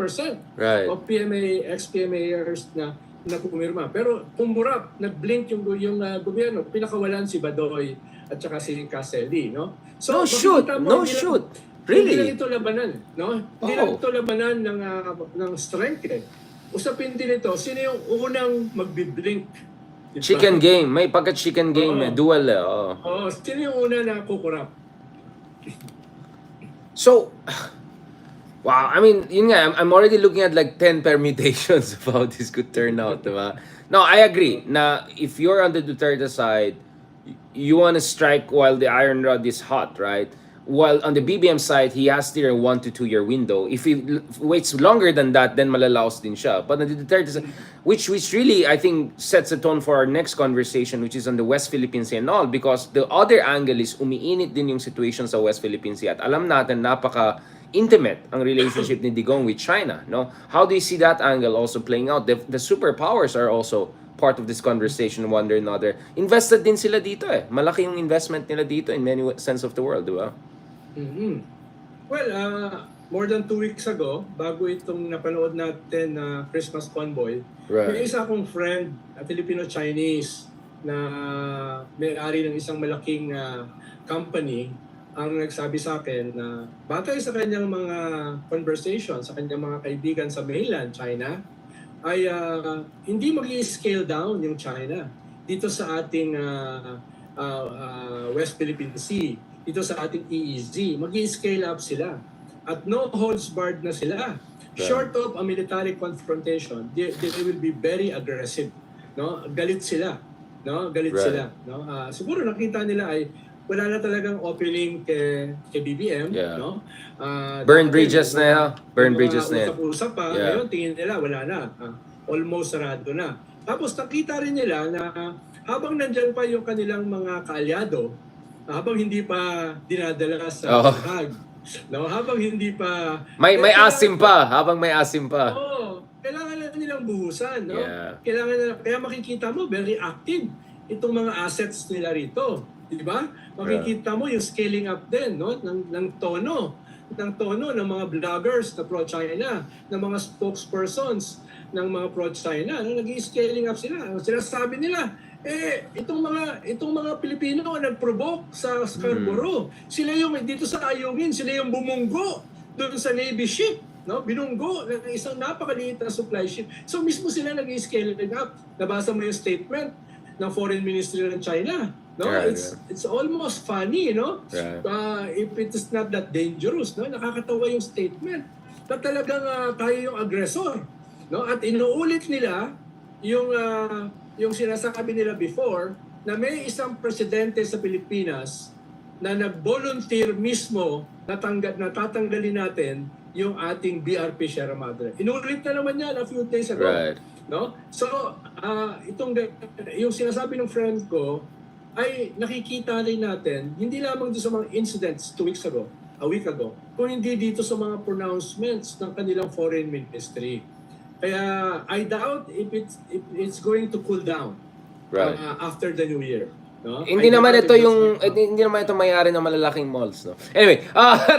Speaker 2: of ex-PMAers na pumirma. Pero kumurap, nag-blink yung gobyerno, pinakawalan si Badoy at saka si Caselli, no? So,
Speaker 1: No shoot. Really?
Speaker 2: Hindi lang ito labanan, no? Hindi lang ito labanan ng strength, eh. Usapin din ito, sino yung unang magbi-blink? Diba?
Speaker 1: Chicken game. May pagka-chicken game. Dual.
Speaker 2: Sino yung una na kukurap?
Speaker 1: So, wow. I mean, yun nga, I'm already looking at like 10 permutations of how this could turn out, diba? No, I agree. Na if you're on the Duterte side, you want to strike while the iron rod is hot, right? While on the BBM side, he has still a 1 to 2 year window. If he waits longer than that, then malalaos din siya. But on the Duterte side, which really, I think, sets a tone for our next conversation, which is on the West Philippine Sea and all, because the other angle is umiinit din yung situation sa West Philippine Sea. At alam natin, napaka-intimate ang relationship ni Digong with China, no? How do you see that angle also playing out? The superpowers are also part of this conversation one way or another. Invested din sila dito eh. Malaki yung investment nila dito in many sense of the world, di ba?
Speaker 2: Well, more than 2 weeks ago, bago itong napanood natin na Christmas Convoy, may isa akong friend, Filipino-Chinese, na may-ari ng isang malaking company, ang nagsabi sa akin na batay sa kanyang mga conversation, sa kanyang mga kaibigan sa mainland China, ay hindi mag-i-scale down yung China dito sa ating West Philippine Sea, dito sa ating EEZ, mag-i-scale up sila. At no holds barred na sila. Short of a military confrontation, they will be very aggressive. No? Galit sila. no? Galit
Speaker 1: Right.
Speaker 2: sila, no? Siguro nakita nila ay wala na talagang opening kay BBM,
Speaker 1: Yeah.
Speaker 2: no?
Speaker 1: Burn
Speaker 2: Dati
Speaker 1: bridges na yan. Burn
Speaker 2: may
Speaker 1: bridges
Speaker 2: mga
Speaker 1: na yan.
Speaker 2: usap-usap pa,
Speaker 1: Yeah.
Speaker 2: ngayon tingin nila wala na. Almost sarado na. Tapos nakita rin nila na habang nandyan pa yung kanilang mga kaalyado, habang hindi pa dinadala sa
Speaker 1: Oo.
Speaker 2: Hague, no? Habang hindi pa
Speaker 1: May asim pa. Habang may asim pa.
Speaker 2: Oo, kailangan na nilang buhusan, no?
Speaker 1: Yeah.
Speaker 2: Kailangan na, kaya makikita mo very active itong mga assets nila rito, di ba? Makikita mo yung scaling up din, no, ng tono ng mga vloggers na pro-China, ng mga spokespersons ng mga pro-China, no, nag-scaling up sila. Sinasabi nila, itong mga Pilipino nag-provoke sa Scarborough. Sila yung dito sa Ayungin, sila yung bumunggo doon sa Navy ship, no? Binunggo ng isang napakaliit na supply ship. So mismo sila nag-scaling up. Nabasa mo yung statement ng Foreign Ministry ng China, no?
Speaker 1: Right,
Speaker 2: It's almost funny, no?
Speaker 1: Right.
Speaker 2: If it is not that dangerous, no? Nakakatawa yung statement na talagang tayo yung aggressor, no? At inuulit nila yung sinasabi nila before na may isang presidente sa Pilipinas na nag-volunteer mismo na tatanggalin natin yung ating BRP Sierra Madre. Inulit na naman yan a few days ago.
Speaker 1: Right.
Speaker 2: No? So, yung sinasabi ng friend ko ay nakikita rin natin, hindi lamang doon sa mga incidents 2 weeks ago, a week ago, kung hindi dito sa mga pronouncements ng kanilang foreign ministry. Kaya I doubt if it's going to cool down
Speaker 1: Right.
Speaker 2: after the new year. No?
Speaker 1: Hindi naman ito may-ari ng malalaking malls, no. Anyway,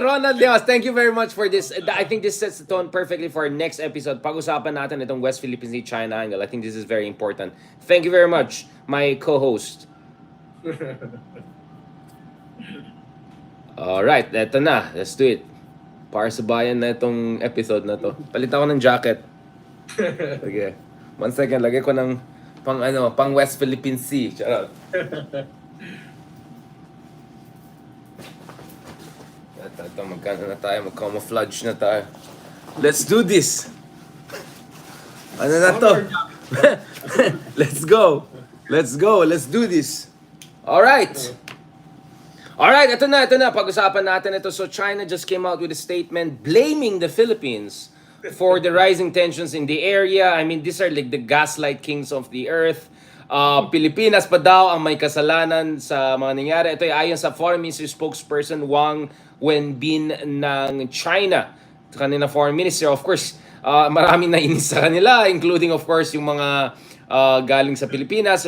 Speaker 1: Ronald Diaz, thank you very much for this. I think this sets the tone perfectly for our next episode. Pag-usapan natin itong West Philippine Sea China angle. I think this is very important. Thank you very much, my co-host. Alright, eto na. Let's do it. Para sa bayan na itong episode na to. Palitan ko ng jacket. Sige. 1 second, lagay ko ng pang West Philippine Sea. Charot. Ito, magkano na tayo? Mag-camouflage na tayo. Let's do this! Ano na to? Let's go! Let's go! Let's do this! Alright! Alright, ito na. Pag-usapan natin ito. So China just came out with a statement blaming the Philippines for the rising tensions in the area. I mean, these are like the gaslight kings of the earth. Pilipinas pa daw ang may kasalanan sa mga nangyari. Ito ay ayon sa Foreign Ministry spokesperson Wang Wenbin ng China. Kanina Foreign Minister, of course, maraming nainis sa kanila, including of course yung mga galing sa Pilipinas,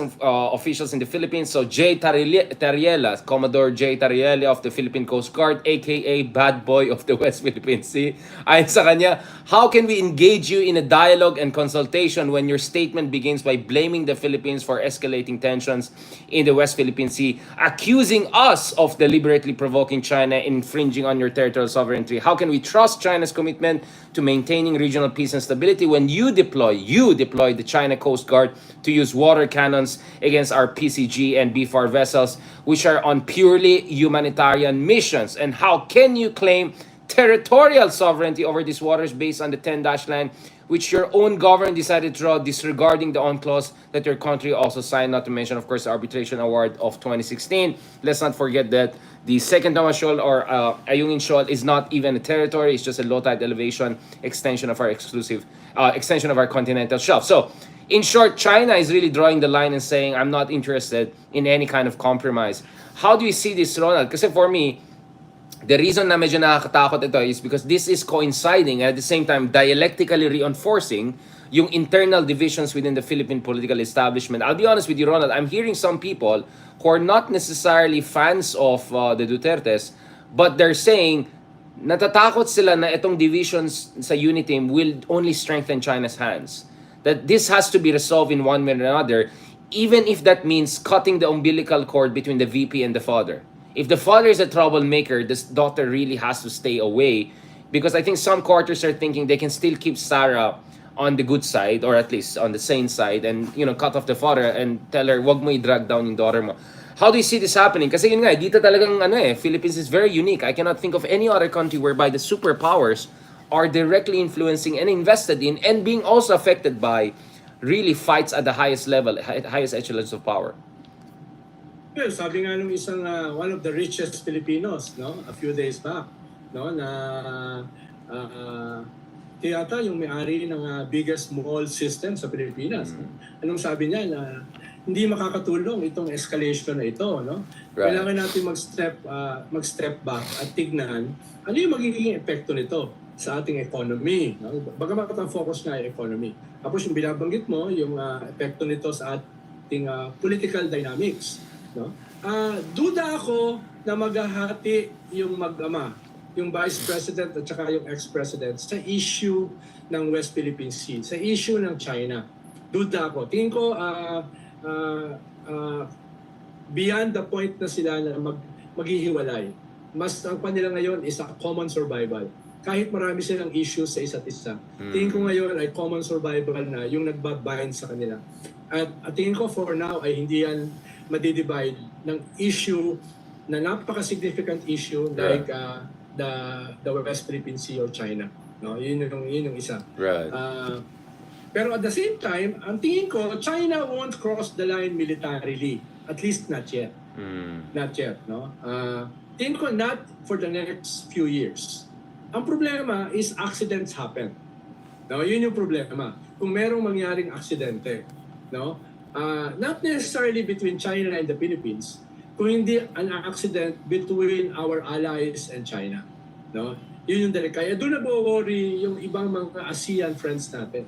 Speaker 1: officials in the Philippines. So J. Tariela, Commodore J. Tariela of the Philippine Coast Guard, aka Bad Boy of the West Philippine Sea. Ayon sa kanya, how can we engage you in a dialogue and consultation when your statement begins by blaming the Philippines for escalating tensions in the West Philippine Sea, accusing us of deliberately provoking China and infringing on your territorial sovereignty? How can we trust China's commitment to maintaining regional peace and stability when you deploy the China Coast Guard to use water cannons against our PCG and BFAR vessels, which are on purely humanitarian missions? And how can you claim territorial sovereignty over these waters based on the 10-dash line, which your own government decided to draw, disregarding the UNCLOS that your country also signed, not to mention, of course, the arbitration award of 2016. Let's not forget that the second Tama Shoal or Ayungin Shoal is not even a territory, it's just a low tide elevation extension of our extension of our continental shelf. So, in short, China is really drawing the line and saying, I'm not interested in any kind of compromise. How do you see this, Ronald? Kasi for me, the reason na medyo nakakatakot ito is because this is coinciding and at the same time dialectically reinforcing yung internal divisions within the Philippine political establishment. I'll be honest with you, Ronald, I'm hearing some people who are not necessarily fans of the Dutertes, but they're saying natatakot sila na itong divisions sa UNITIM will only strengthen China's hands. That this has to be resolved in one way or another, even if that means cutting the umbilical cord between the VP and the father. If the father is a troublemaker, this daughter really has to stay away, because I think some quarters are thinking they can still keep Sarah on the good side, or at least on the sane side, and cut off the father and tell her, wag mo i-drag down yung daughter mo. How do you see this happening? Kasi yun nga, dito talagang Philippines is very unique. I cannot think of any other country whereby the superpowers are directly influencing and invested in and being also affected by really fights at the highest level, highest echelons of power.
Speaker 2: Well, sabi nga nung isang one of the richest Filipinos, no, a few days back, no, na yata yung may-ari ng biggest mall system sa Pilipinas. No? Anong sabi niya na hindi makakatulong itong escalation na ito, no?
Speaker 1: Right.
Speaker 2: Kailangan natin mag-step back at tignan ano yung magiging epekto nito sa ating economy, no? Bagamat ang focus nga ay economy. Tapos yung binabanggit mo, yung epekto nito sa ating political dynamics, no? Duda ako na maghahati yung mag-ama, yung Vice President at saka yung Ex-President sa issue ng West Philippine Sea, sa issue ng China. Duda ako. Tingin ko beyond the point na sila na maghihiwalay. Mas ang panila ngayon is a common survival. Kahit marami silang issues sa isa't isa. Tingin ko ngayon ay common survival na yung nagbabind sa kanila. At tingin ko for now ay hindi yan madidivide ng issue na napaka-significant issue like the West Philippine Sea or China. No, yun yung isa.
Speaker 1: Right.
Speaker 2: Pero at the same time, ang tingin ko, China won't cross the line militarily. At least not yet. Not yet, no? Tingin ko not for the next few years. Ang problema is accidents happen. No, yun yung problema. Kung merong mangyaring aksidente, no? Not necessarily between China and the Philippines, kung hindi an accident between our allies and China. No? Yun yung dali. Kaya doon nag-worry yung ibang mga ASEAN friends natin.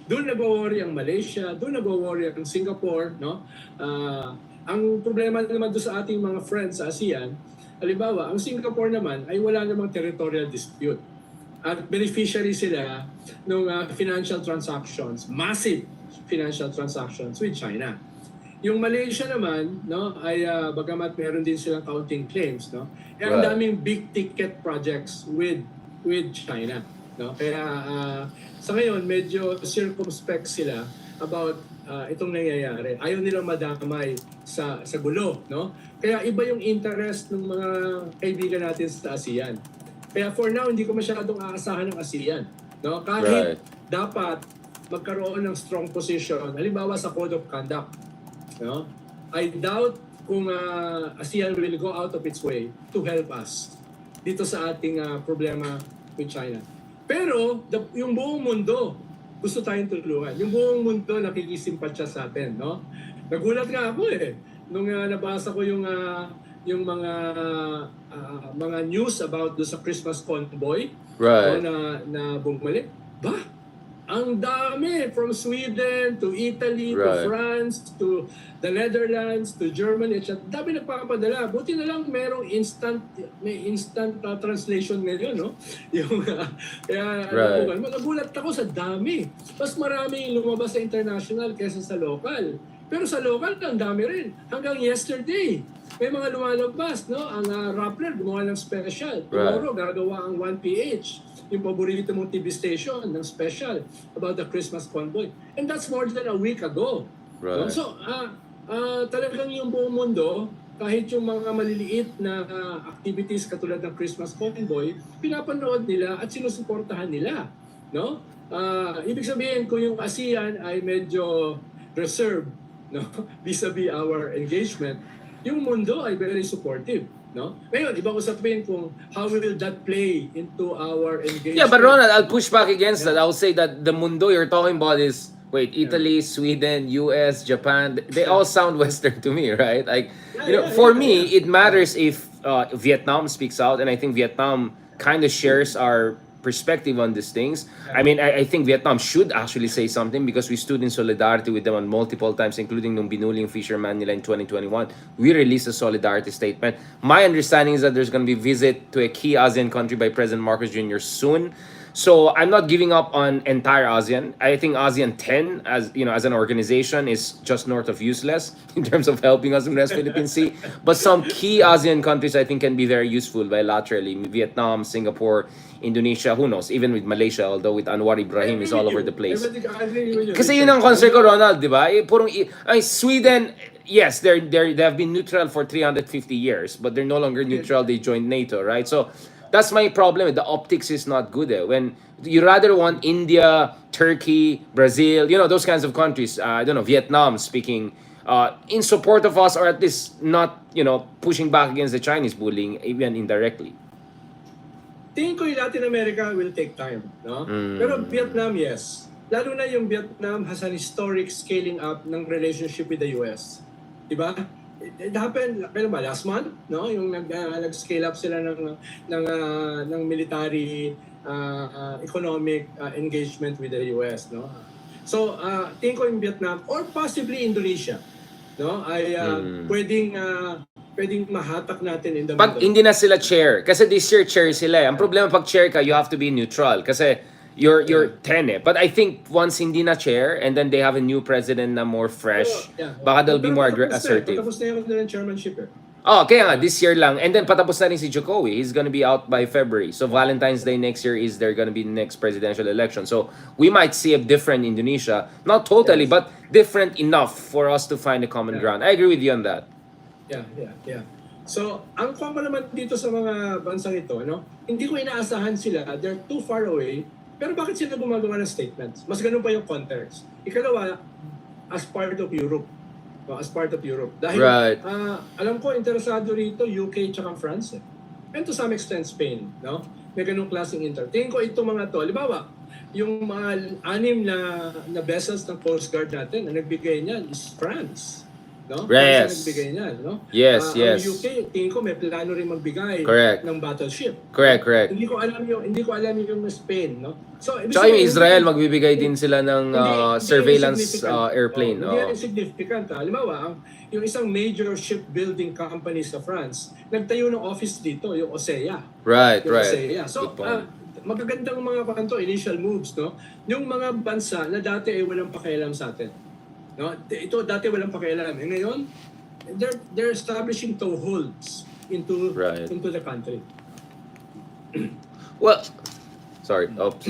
Speaker 2: Doon nag-worry ang Malaysia, doon nag-worry ang Singapore. No? Ang problema naman doon sa ating mga friends sa ASEAN, halimbawa, ang Singapore naman ay wala namang territorial dispute. At beneficiary sila ng financial transactions, massive financial transactions with China. Yung Malaysia naman, no, ay bagamat meron din silang counting claims, no. Eh, ang daming big ticket projects with China, no. Kaya sa ngayon medyo circumspect sila about itong nangyayari. Ayaw nilang madamay sa gulo, no. Kaya iba yung interest ng mga kaibigan natin sa ASEAN. Kaya for now hindi ko masyadong aasahan ng ASEAN, no. Kahit dapat magkaroon ng strong position, halimbawa sa Code of Conduct. No? I doubt kung ASEAN will go out of its way to help us dito sa ating problema with China. Pero yung buong mundo, gusto tayong tulungan. Yung buong mundo nakikisimpatya sa atin. No? Nagulat nga ako nung nabasa ko yung mga news about do sa Christmas convoy na bumalik. Ang dami, from Sweden to Italy to France to the Netherlands to Germany, etc. Dami nagpapadala. Buti na lang may instant translation ngayon, no? Kaya nagulat ako sa dami. Mas marami lumabas sa international kaysa sa local. Pero sa local, ang dami rin. Hanggang yesterday, may mga lumalabas, no? Ang Rappler gumawa ng special. Tomorrow, gagawa ang 1PH. Yung paborito mong TV station ng special about the Christmas convoy. And that's more than a week ago. No? So, talagang yung buong mundo, kahit yung mga maliliit na activities katulad ng Christmas convoy, pinapanood nila at sinusuportahan nila. No? Ibig sabihin, kung yung ASEAN ay medyo reserved, no? Vis-a-vis our engagement, yung mundo ay very supportive. No? Ngayon, ibang usapin kung how will that play into our engagement.
Speaker 1: Yeah, but Ronald, I'll push back against that. I'll say that the mundo you're talking about is, Italy, Sweden, US, Japan, they all sound Western to me, right? Like, for me, it matters if Vietnam speaks out, and I think Vietnam kind of shares our perspective on these things. I mean, I think Vietnam should actually say something because we stood in solidarity with them on multiple times, including nung binuling fisherman nila in 2021. We released a solidarity statement. My understanding is that there's going to be a visit to a key ASEAN country by President Marcos Jr. soon. So I'm not giving up on entire ASEAN. I think ASEAN 10 as an organization is just north of useless in terms of helping us in West Philippine Sea. But some key ASEAN countries I think can be very useful bilaterally. Vietnam, Singapore, Indonesia, who knows? Even with Malaysia, although with Anwar Ibrahim is all over the place. Kasi yun ang concern ko, Ronald, di ba? Sweden, yes, they have been neutral for 350 years, but they're no longer neutral. They joined NATO, right? So that's my problem. The optics is not good. When you rather want India, Turkey, Brazil, those kinds of countries. I don't know, Vietnam speaking in support of us, or at least not, pushing back against the Chinese bullying, even indirectly?
Speaker 2: Tingin ko yung Latin America will take time, no? Pero Vietnam, yes. Lalo na yung Vietnam has an historic scaling up ng relationship with the US. Diba? It happened, kailan ba? Last month, no? Yung nag-scale up sila ng military economic engagement with the US, no? So, tingin ko yung Vietnam or possibly Indonesia, no? Ay pwedeng mahatak natin in the
Speaker 1: Pag
Speaker 2: middle.
Speaker 1: hindi na sila chair, kasi this year chair sila eh. Ang problema pag chair ka, you have to be neutral kasi you're 10 eh. But I think once hindi na chair and then they have a new president na more fresh, baka they'll be more assertive.
Speaker 2: Patapos na yung chairmanship eh.
Speaker 1: Oh, kaya nga, this year lang. And then patapos na rin si Jokowi. He's gonna be out by February. So Valentine's Day next year is there gonna be next presidential election. So we might see a different Indonesia. Not totally, but different enough for us to find a common ground. I agree with you on that.
Speaker 2: Yeah. So, ang kwamba naman dito sa mga bansang ito, no? Hindi ko inaasahan sila. They're too far away. Pero bakit sila gumagawa ng statements? Mas ganun pa yung context. Ikalawa, as part of Europe. No, as part of Europe. Dahil,
Speaker 1: Right.
Speaker 2: alam ko, interesado rito UK tsaka France. Eh. And to some extent, Spain. No? May ganung klaseng Tingin ko itong mga to. Halimbawa, yung mga 6 na vessels ng Coast Guard natin, ang nagbigay niyan is France. No?
Speaker 1: Yes.
Speaker 2: France ang nagbigay niyan. No?
Speaker 1: Yes.
Speaker 2: Ang UK, tingin ko may plano rin magbigay
Speaker 1: Correct.
Speaker 2: ng battleship.
Speaker 1: Correct.
Speaker 2: Hindi ko alam yung Spain, no? So,
Speaker 1: Tsaka yung Israel, magbibigay din sila ng surveillance
Speaker 2: insignificant.
Speaker 1: airplane.
Speaker 2: Hindi yan insignificant. Halimbawa, yung isang major shipbuilding company sa France, nagtayo ng office dito, yung OSEA.
Speaker 1: Right.
Speaker 2: OSEA. So,
Speaker 1: Good point.
Speaker 2: magagandang mga initial moves, no? Yung mga bansa na dati ay walang pakialam sa atin. No? Ito dati walang pakialam. Eh ngayon, they're establishing toeholds into the country.
Speaker 1: Well, sorry. Oops.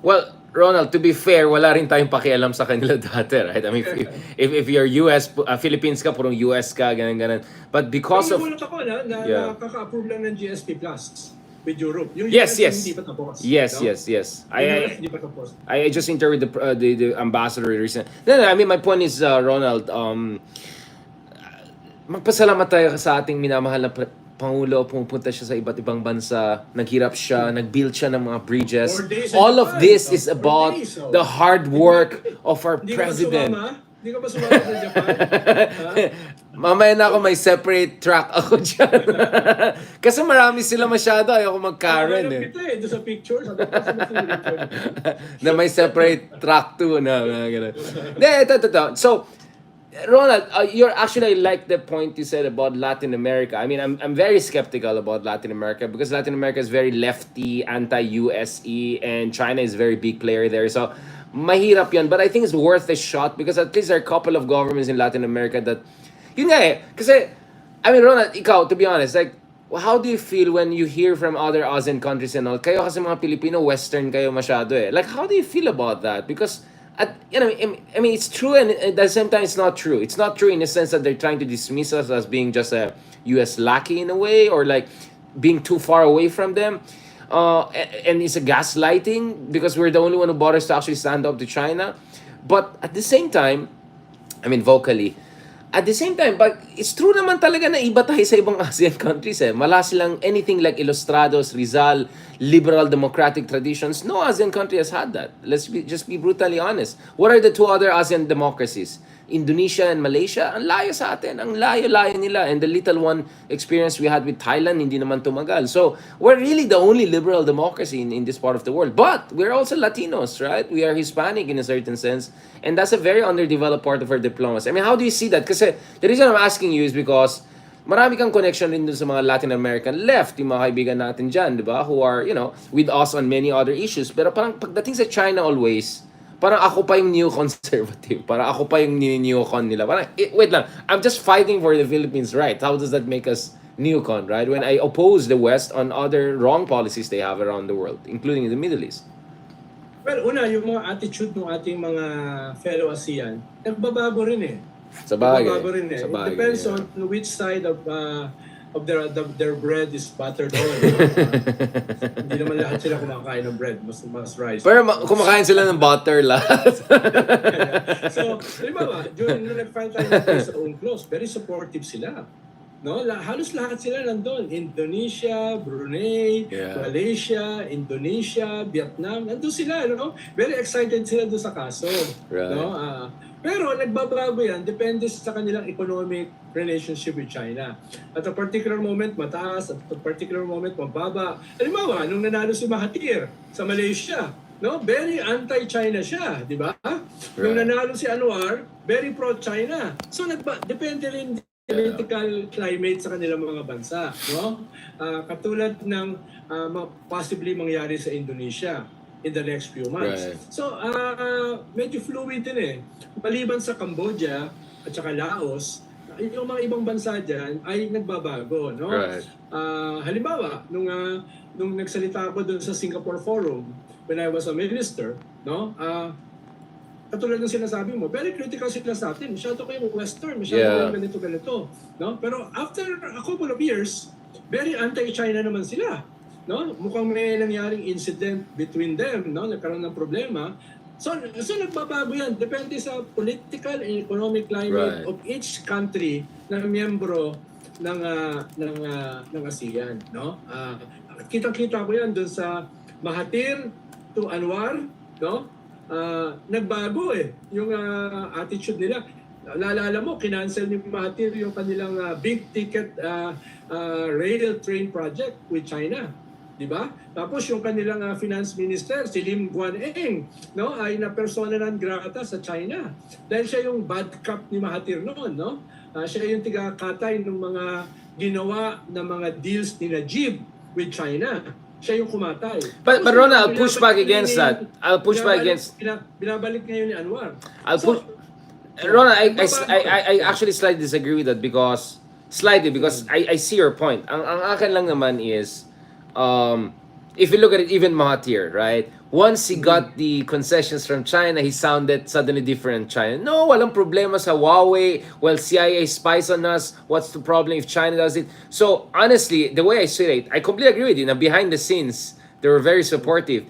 Speaker 1: Well, Ronald, to be fair, wala rin tayong pakialam sa kanila dati, right? I mean, if you're US, Philippines ka, purong US ka, ganun. But because of...
Speaker 2: Nagulat ako na nakaka-approve lang ng GSP Plus with Europe. Yung
Speaker 1: Yes.
Speaker 2: US hindi pa tapos.
Speaker 1: Yes.
Speaker 2: Yung US hindi pa tapos.
Speaker 1: I just interviewed the ambassador recently. No, I mean, my point is, Ronald, magpasalamat tayo sa ating minamahal na Pangulo, pumunta siya sa iba't ibang bansa, naghirap siya, nag-build siya ng mga bridges. All of this is about the hard work of our president.
Speaker 2: Hindi ka ba sumama sa Japan?
Speaker 1: Mamaya na ako may separate track ako dyan. Kasi marami sila masyado, ayoko mag-Karen eh.
Speaker 2: Kita doon sa picture. Sabi ko sa picture.
Speaker 1: Na may separate track 2 na gano'n. Ito. So, Ronald, you're actually, I like the point you said about Latin America. I mean, I'm very skeptical about Latin America because Latin America is very lefty, anti-USE, and China is a very big player there. So, mahirap yan. But I think it's worth a shot because at least there are a couple of governments in Latin America that, yun nga eh. Kasi, I mean, Ronald, ikaw, to be honest, like, how do you feel when you hear from other ASEAN countries and all? Kayo kasi mga Pilipino, Western kayo masyado eh. Like, how do you feel about that? Because, I mean, it's true and at the same time, it's not true. It's not true in the sense that they're trying to dismiss us as being just a U.S. lackey in a way or like being too far away from them. And it's a gaslighting because we're the only one who bothers to actually stand up to China. But at the same time, I mean, vocally, at the same time, but it's true naman talaga na iba tayo sa ibang ASEAN countries eh. Wala silang anything like Ilustrados, Rizal, liberal democratic traditions. No ASEAN country has had that. Just be brutally honest. What are the 2 other ASEAN democracies? Indonesia and Malaysia, ang layo sa atin. Ang layo-layo nila. And the little one experience we had with Thailand, hindi naman tumagal. So, we're really the only liberal democracy in this part of the world. But, we're also Latinos, right? We are Hispanic in a certain sense. And that's a very underdeveloped part of our diplomacy. I mean, how do you see that? Kasi, the reason I'm asking you is because marami kang connection rin dun sa mga Latin American left, yung mga kaibigan natin dyan, di ba? Who are, with us on many other issues. Pero parang pagdating sa China always, parang ako pa yung neo-conservative. Parang ako pa yung neo-con nila. Parang, wait lang, I'm just fighting for the Philippines' right. How does that make us neo-con, right? When I oppose the West on other wrong policies they have around the world, including in the Middle East.
Speaker 2: Well, una, yung mga attitude ng ating mga fellow ASEAN, nagbabago rin eh.
Speaker 1: Sa bagay.
Speaker 2: Nagbabago rin eh.
Speaker 1: Sa bagay,
Speaker 2: It depends
Speaker 1: yeah.
Speaker 2: on which side of of their bread is buttered on. Hindi naman lahat sila kumakain ng bread, mas rice.
Speaker 1: Pero kumakain sila ng butter lahat.
Speaker 2: So, halimbawa, during nung nag-file tayo ng case sa UNCLOS, very supportive sila. No, halos lahat sila nandun. Indonesia, Brunei, Malaysia, Indonesia, Vietnam, nandun sila, no? Very excited sila doon sa kaso.
Speaker 1: Right.
Speaker 2: No? Pero nagbabago yan, depende sa kanilang economic relationship with China. At a particular moment mataas, at a particular moment mababa. Halimbawa, nung nanalo si Mahathir sa Malaysia, no, very anti-China siya, di ba? Nung nanalo si Anwar, very pro-China. So depende rin political climate sa kanilang mga bansa, no? Katulad ng possibly mangyari sa Indonesia in the next few months.
Speaker 1: Right.
Speaker 2: So, medyo fluid din eh. Maliban sa Cambodia at saka Laos, yung mga ibang bansa dyan ay nagbabago, no?
Speaker 1: Right.
Speaker 2: Halimbawa, nung nagsalita ako doon sa Singapore Forum when I was a minister, no? Katulad ng sinasabi mo, very critical sila sa atin. Masyado kayo Western, masyado kayo ganito. No? Pero after a couple of years, very anti-China naman sila. No? Mukhang may nangyaring incident between them, no? Nagkaroon ng problema. So nagbabago yan. Depende sa political and economic climate of each country na miyembro ng ASEAN. No? Kitang-kita ko yan doon sa Mahathir to Anwar, no? Nagbago yung attitude nila. Naalala mo, kinancel ni Mahathir yung kanilang big ticket rail train project with China. Di ba? Tapos yung kanilang finance minister, si Lim Guan Eng, no, ay na persona non grata sa China. Dahil siya yung bad cop ni Mahathir noon, no? Siya yung tiga-katay ng mga ginawa na mga deals ni Najib with China. Siya yung kumatay.
Speaker 1: But Ron, I'll push back against that. I'll push back against.
Speaker 2: Binabalik ngayon ni Anwar.
Speaker 1: Ron, I actually slightly disagree with that because I see your point. Ang akin lang naman is, if you look at it, even Mahathir, right? Once he got the concessions from China, he sounded suddenly different in China. No, walang problema sa Huawei. Well, CIA spies on us. What's the problem if China does it? So, honestly, the way I see it, I completely agree with you. Na behind the scenes, they were very supportive.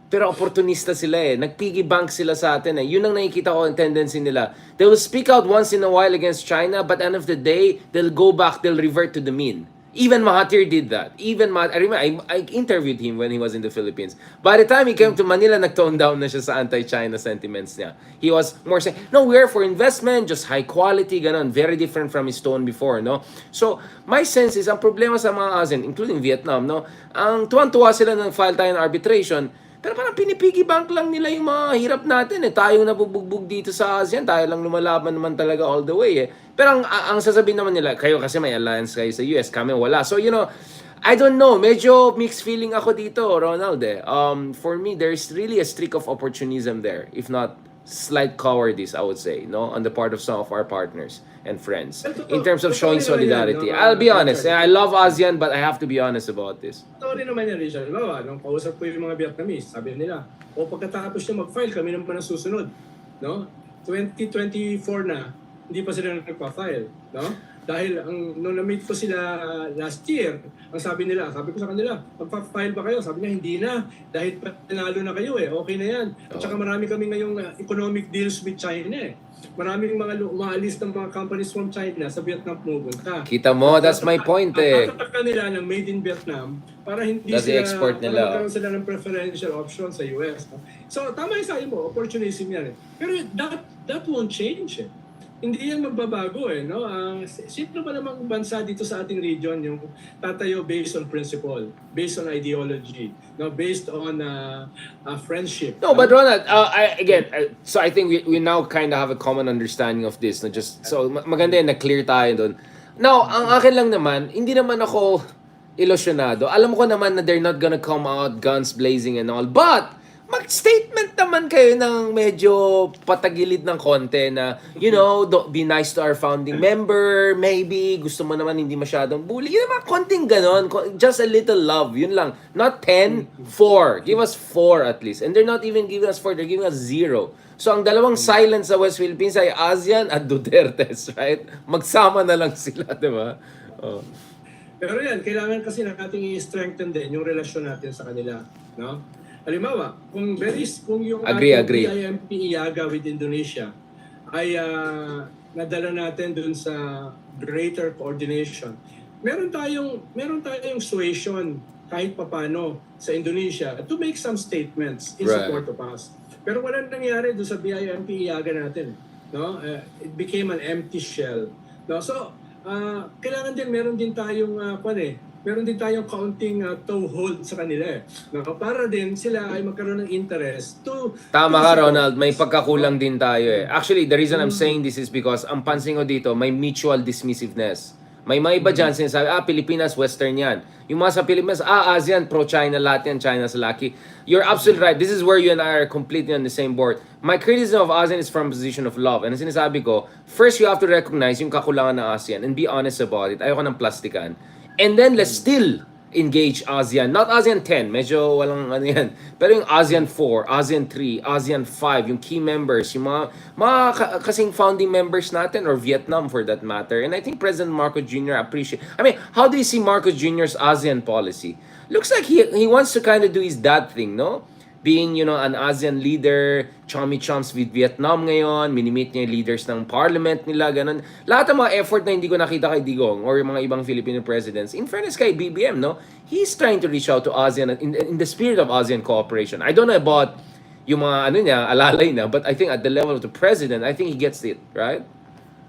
Speaker 1: Pero opportunista sila eh. Nag-piggy bank sila sa atin eh. Yun ang nakikita ko ang tendency nila. They will speak out once in a while against China, but end of the day, they'll go back, they'll revert to the mean. Even Mahathir did that. Even I remember I interviewed him when he was in the Philippines. By the time he came to Manila, nag-tone down na siya sa anti-China sentiments niya. He was more saying, no, we're for investment, just high quality, ganon. Very different from his tone before, no? So, my sense is, ang problema sa mga ASEAN, including Vietnam, no? Ang tuwan-tuwa sila ng file tayo ng arbitration, pero parang pinipiggy bank lang nila yung mga hirap natin eh. Tayo nabubugbog dito sa ASEAN, tayo lang lumalaban naman talaga all the way eh. Pero ang sasabihin naman nila, kayo kasi may alliance kayo sa US, kami wala. So, I don't know, medyo mixed feeling ako dito, Ronald eh. For me, there's really a streak of opportunism there, if not slight cowardice, I would say, no, on the part of some of our partners and friends in terms of showing solidarity. I'll be honest, I love ASEAN, but I have to be honest about this.
Speaker 2: Ito rin naman yan, Richard. Bawa, nung kausap ko yung mga Vietnamese, sabi nila, pagkatapos nyo mag-file, kami naman ang susunod. No? 2024 na, hindi pa sila nagpa-file. No? Dahil nung na-meet ko sila last year, sabi ko sa kanila, magpa-file ba kayo? Sabi niya, hindi na. Dahil panalo na kayo okay na yan. At saka marami kami ngayong economic deals with China eh. Maraming mga umaalis ng mga companies from China sa Vietnam pumunta.
Speaker 1: Kita mo, that's my point eh.
Speaker 2: At nila ng made in Vietnam para hindi
Speaker 1: that's
Speaker 2: sila,
Speaker 1: export nila.
Speaker 2: magkaroon sila ng preferential option sa US. So tama yung sabi mo, opportunism yan eh. Pero that won't change eh. Hindi yan magbabago eh, no? Sino ba namang bansa dito sa ating region yung tatayo based on principle, based on ideology, no? Based on friendship.
Speaker 1: No, but Ronald, so I think we now kind of have a common understanding of this. No? Just so maganda yan, na-clear tayo doon. Now, ang akin lang naman, hindi naman ako ilusyonado. Alam ko naman na they're not gonna come out guns blazing and all, but mag-statement naman kayo ng medyo patagilid ng konti na, don't be nice to our founding member, maybe, gusto mo naman hindi masyadong bully. Yun naman, konting ganon, just a little love, yun lang. Not 10, 4. Give us 4 at least. And they're not even giving us 4, they're giving us 0. So, ang dalawang silent sa West Philippines ay ASEAN at Duterte, right? Magsama na lang sila, di ba? Oh.
Speaker 2: Pero yan, kailangan kasi nating i-strengthen din yung relasyon natin sa kanila, no? Halimbawa, kung yung
Speaker 1: Agree.
Speaker 2: BIMP IAGA with Indonesia ay nadala natin dun sa greater coordination. Meron tayong suasion kahit papano sa Indonesia to make some statements in
Speaker 1: Right.
Speaker 2: support of us. Pero walang nangyari dun sa BIMP IAGA natin, no? It became an empty shell. No? So, kailangan din meron din tayong meron din tayong kaunting toehold sa kanila eh. No? Para din sila ay magkaroon ng interest to
Speaker 1: Tama
Speaker 2: to
Speaker 1: ka,
Speaker 2: support.
Speaker 1: Ronald. May pagkakulang din tayo eh. Actually, the reason I'm saying this is because ang pansin ko dito, may mutual dismissiveness. May mga iba dyan sinasabi, Pilipinas, Western yan. Yung mga sa Pilipinas, ASEAN, pro-China lahat yan, China's lucky. You're absolutely right. This is where you and I are completely on the same board. My criticism of ASEAN is from a position of love. And ang sinasabi ko, first you have to recognize yung kakulangan ng ASEAN and be honest about it. Ayoko ng plastikan. And then let's still engage ASEAN. Not ASEAN 10, medyo walang ano yan. Pero yung ASEAN 4, ASEAN 3, ASEAN 5, yung key members, yung mga kasing founding members natin or Vietnam for that matter. And I think President Marcos Jr. I mean, how do you see Marcos Jr.'s ASEAN policy? Looks like he wants to kind of do his dad thing, no? Being, an ASEAN leader, chummy-chums with Vietnam ngayon, minimit niya yung leaders ng parliament nila, ganun. Lahat ng mga effort na hindi ko nakita kay Digong or yung mga ibang Filipino presidents, in fairness kay BBM, no? He's trying to reach out to ASEAN in the spirit of ASEAN cooperation. I don't know about yung mga alalay na, but I think at the level of the president, I think he gets it, right?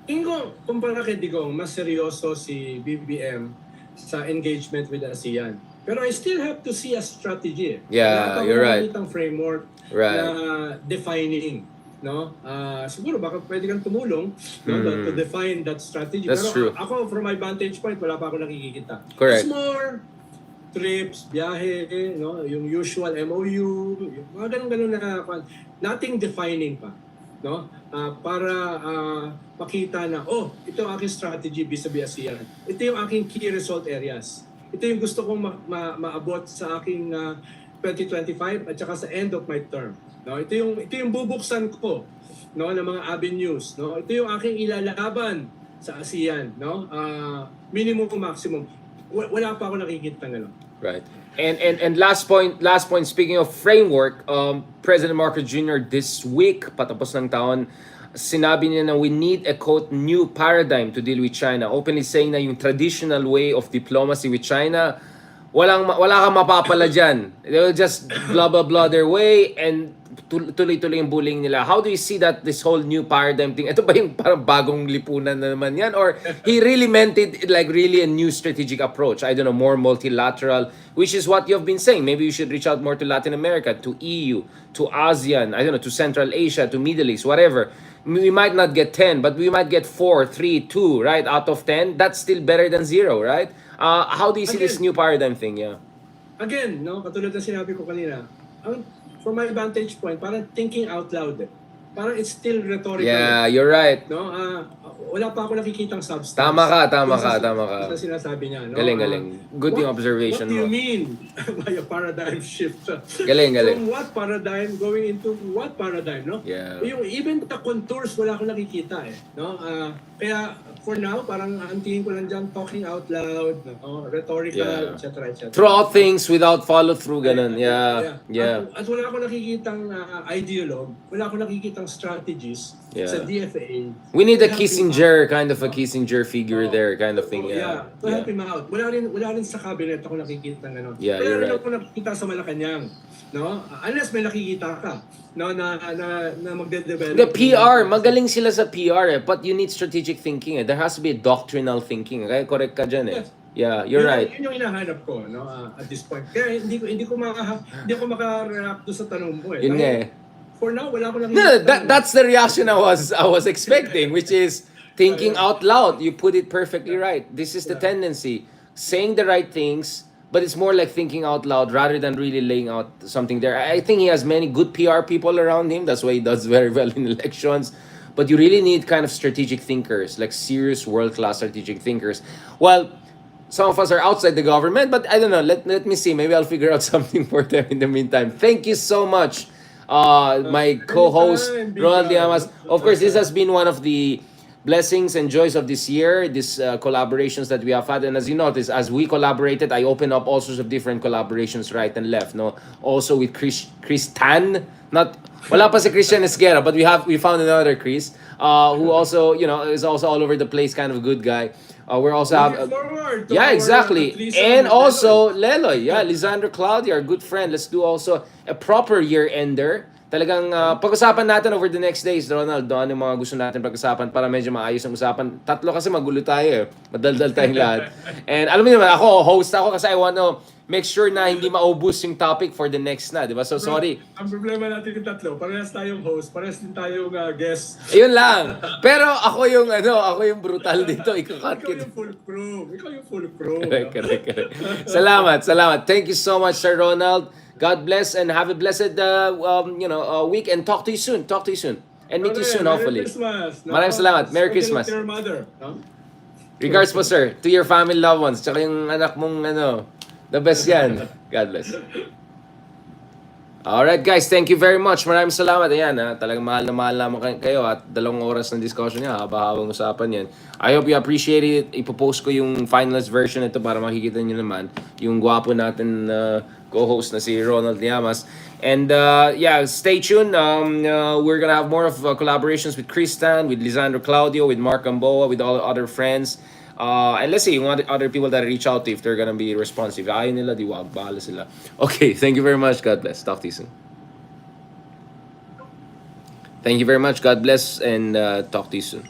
Speaker 2: Tingin ko, kumpara kay Digong, mas seryoso si BBM sa engagement with ASEAN. Pero I still have to see a strategy.
Speaker 1: Yeah, you're right.
Speaker 2: Wala framework
Speaker 1: Right.
Speaker 2: na defining. No? Siguro baka pwede kang tumulong to define that strategy.
Speaker 1: That's
Speaker 2: Pero
Speaker 1: true.
Speaker 2: ako, from my vantage point, wala pa ako nakikita.
Speaker 1: Correct.
Speaker 2: It's more trips, biyahe, no? Yung usual MOU, yung mga ganun-ganun na nothing defining pa. No? Para makita na, ito ang aking strategy vis-a-vis ASEAN. Ito yung aking key result areas. Ito yung gusto kong maabot sa aking 2025 at saka sa end of my term. No, ito yung bubuksan ko, no, ng mga avenues, no. Ito yung aking ilalaban sa ASEAN, no. Minimum to maximum. Wala pa ako nakikita ng
Speaker 1: Right. And last point, speaking of framework, President Marcos Jr. this week, patapos ng taon, sinabi niya na we need a quote new paradigm to deal with China, openly saying na yung traditional way of diplomacy with China, wala kang mapapala dyan. They will just blah blah blah their way and tuloy-tuloy yung bullying nila. How do you see that this whole new paradigm thing? Ito ba yung parang bagong lipunan na naman yan? Or he really meant it like really a new strategic approach? I don't know, more multilateral, which is what you've been saying. Maybe you should reach out more to Latin America, to EU, to ASEAN, I don't know, to Central Asia, to Middle East, whatever. We might not get 10, but we might get 4, 3, 2, right? Out of 10, that's still better than 0, right? How do you see this new paradigm thing? Yeah.
Speaker 2: Again, no, katulad ng sinabi ko kanina, from my vantage point, parang thinking out loud. Parang it's still rhetorical.
Speaker 1: Yeah, you're right.
Speaker 2: No, wala pa ako nakikitang substance.
Speaker 1: Tama ka.
Speaker 2: Sa sinasabi niya, no?
Speaker 1: Galing. Good yung observation
Speaker 2: mo. What do you
Speaker 1: mo.
Speaker 2: mean by a paradigm shift?
Speaker 1: Galing.
Speaker 2: From what paradigm going into what paradigm, no?
Speaker 1: Yeah.
Speaker 2: Yung even the contours wala akong nakikita no? Kaya for now, parang ang tingin ko lang dyan, talking out loud, no? Rhetorical, etc.
Speaker 1: Throw out things without follow through, ganun. Yeah.
Speaker 2: At wala akong nakikitang ideologue, wala akong nakikitang strategies sa DFA.
Speaker 1: We need a Kissinger, kind of a Kissinger figure there, kind of thing.
Speaker 2: To help him out. Wala rin sa cabinet ako nakikita ng gano'n.
Speaker 1: Yeah,
Speaker 2: wala
Speaker 1: you're
Speaker 2: rin
Speaker 1: right.
Speaker 2: ako nakikita sa Malacanang. No? Unless may nakikita ka no, na magde-develop.
Speaker 1: The PR, magaling sila sa PR but you need strategic thinking. There has to be a doctrinal thinking. Okay? Correct ka dyan eh.
Speaker 2: Yes.
Speaker 1: Yeah, you're right.
Speaker 2: Yun yung hinahanap ko no, at this point. Kaya hindi ko maka-react doon sa tanong mo eh.
Speaker 1: Yun nga eh.
Speaker 2: For now, wala ko
Speaker 1: No, that's the reaction I was expecting, which is thinking out loud. You put it perfectly right. This is the tendency. Saying the right things, but it's more like thinking out loud rather than really laying out something there. I think he has many good PR people around him. That's why he does very well in elections. But you really need kind of strategic thinkers, like serious world-class strategic thinkers. Well, some of us are outside the government, but I don't know. Let me see. Maybe I'll figure out something for them in the meantime. Thank you so much. My co-host,
Speaker 2: Anytime,
Speaker 1: Ronald
Speaker 2: Bika.
Speaker 1: Llamas. Of course, this has been one of the blessings and joys of this year, these collaborations that we have had. And as you notice, as we collaborated, I opened up all sorts of different collaborations right and left. No, also with Chris Tan, not wala pa si Christian Esguerra, but we found another Chris, who also is also all over the place, kind of a good guy. We're also
Speaker 2: Looking forward to
Speaker 1: yeah,
Speaker 2: our
Speaker 1: exactly.
Speaker 2: threesome
Speaker 1: And
Speaker 2: with
Speaker 1: also Leloy, yeah, Lisandro Claudia, our good friend. Let's do also a proper year-ender. Talagang pag-usapan natin over the next days, Ronald, ano yung mga gusto natin pag-usapan para medyo maayos ang usapan. Tatlo kasi magulo tayo eh. Madaldal tayong lahat. And alam mo naman, ako, host ako kasi I want to make sure na hindi maubos yung topic for the next na, di ba? So, sorry.
Speaker 2: Ang problema natin yung tatlo, parehas tayong host, parehas din tayong guest.
Speaker 1: Ayun lang. Pero ako yung brutal dito. Ikakat
Speaker 2: Ikaw
Speaker 1: kita.
Speaker 2: yung full crew. Ikaw yung full crew.
Speaker 1: Correct. Salamat. Thank you so much, Sir Ronald. God bless and have a blessed week and talk to you soon. And meet you soon, hopefully.
Speaker 2: Merry Christmas. No?
Speaker 1: Maraming salamat. Merry Christmas.
Speaker 2: To your mother. No?
Speaker 1: Regards po, sir, to your family loved ones. Tsaka yung anak mong the best yan. God bless. Alright guys, thank you very much. Maraming salamat. Ayan talagang mahal na mahal naman kayo at 2 oras ng discussion niya. Haba-habang usapan yan. I hope you appreciate it. Ipopost ko yung finalist version nito para makikita nyo naman yung gwapo natin co-host na si Ronald Llamas. And stay tuned. We're gonna have more of collaborations with Kristan, with Lisandro Claudio, with Mark Gamboa, with all the other friends. And let's see, other people that reach out to if they're gonna be responsive. Ayaw nila, di wag, bahala sila. Okay, thank you very much. God bless. Talk to you soon. Thank you very much. God bless and talk to you soon.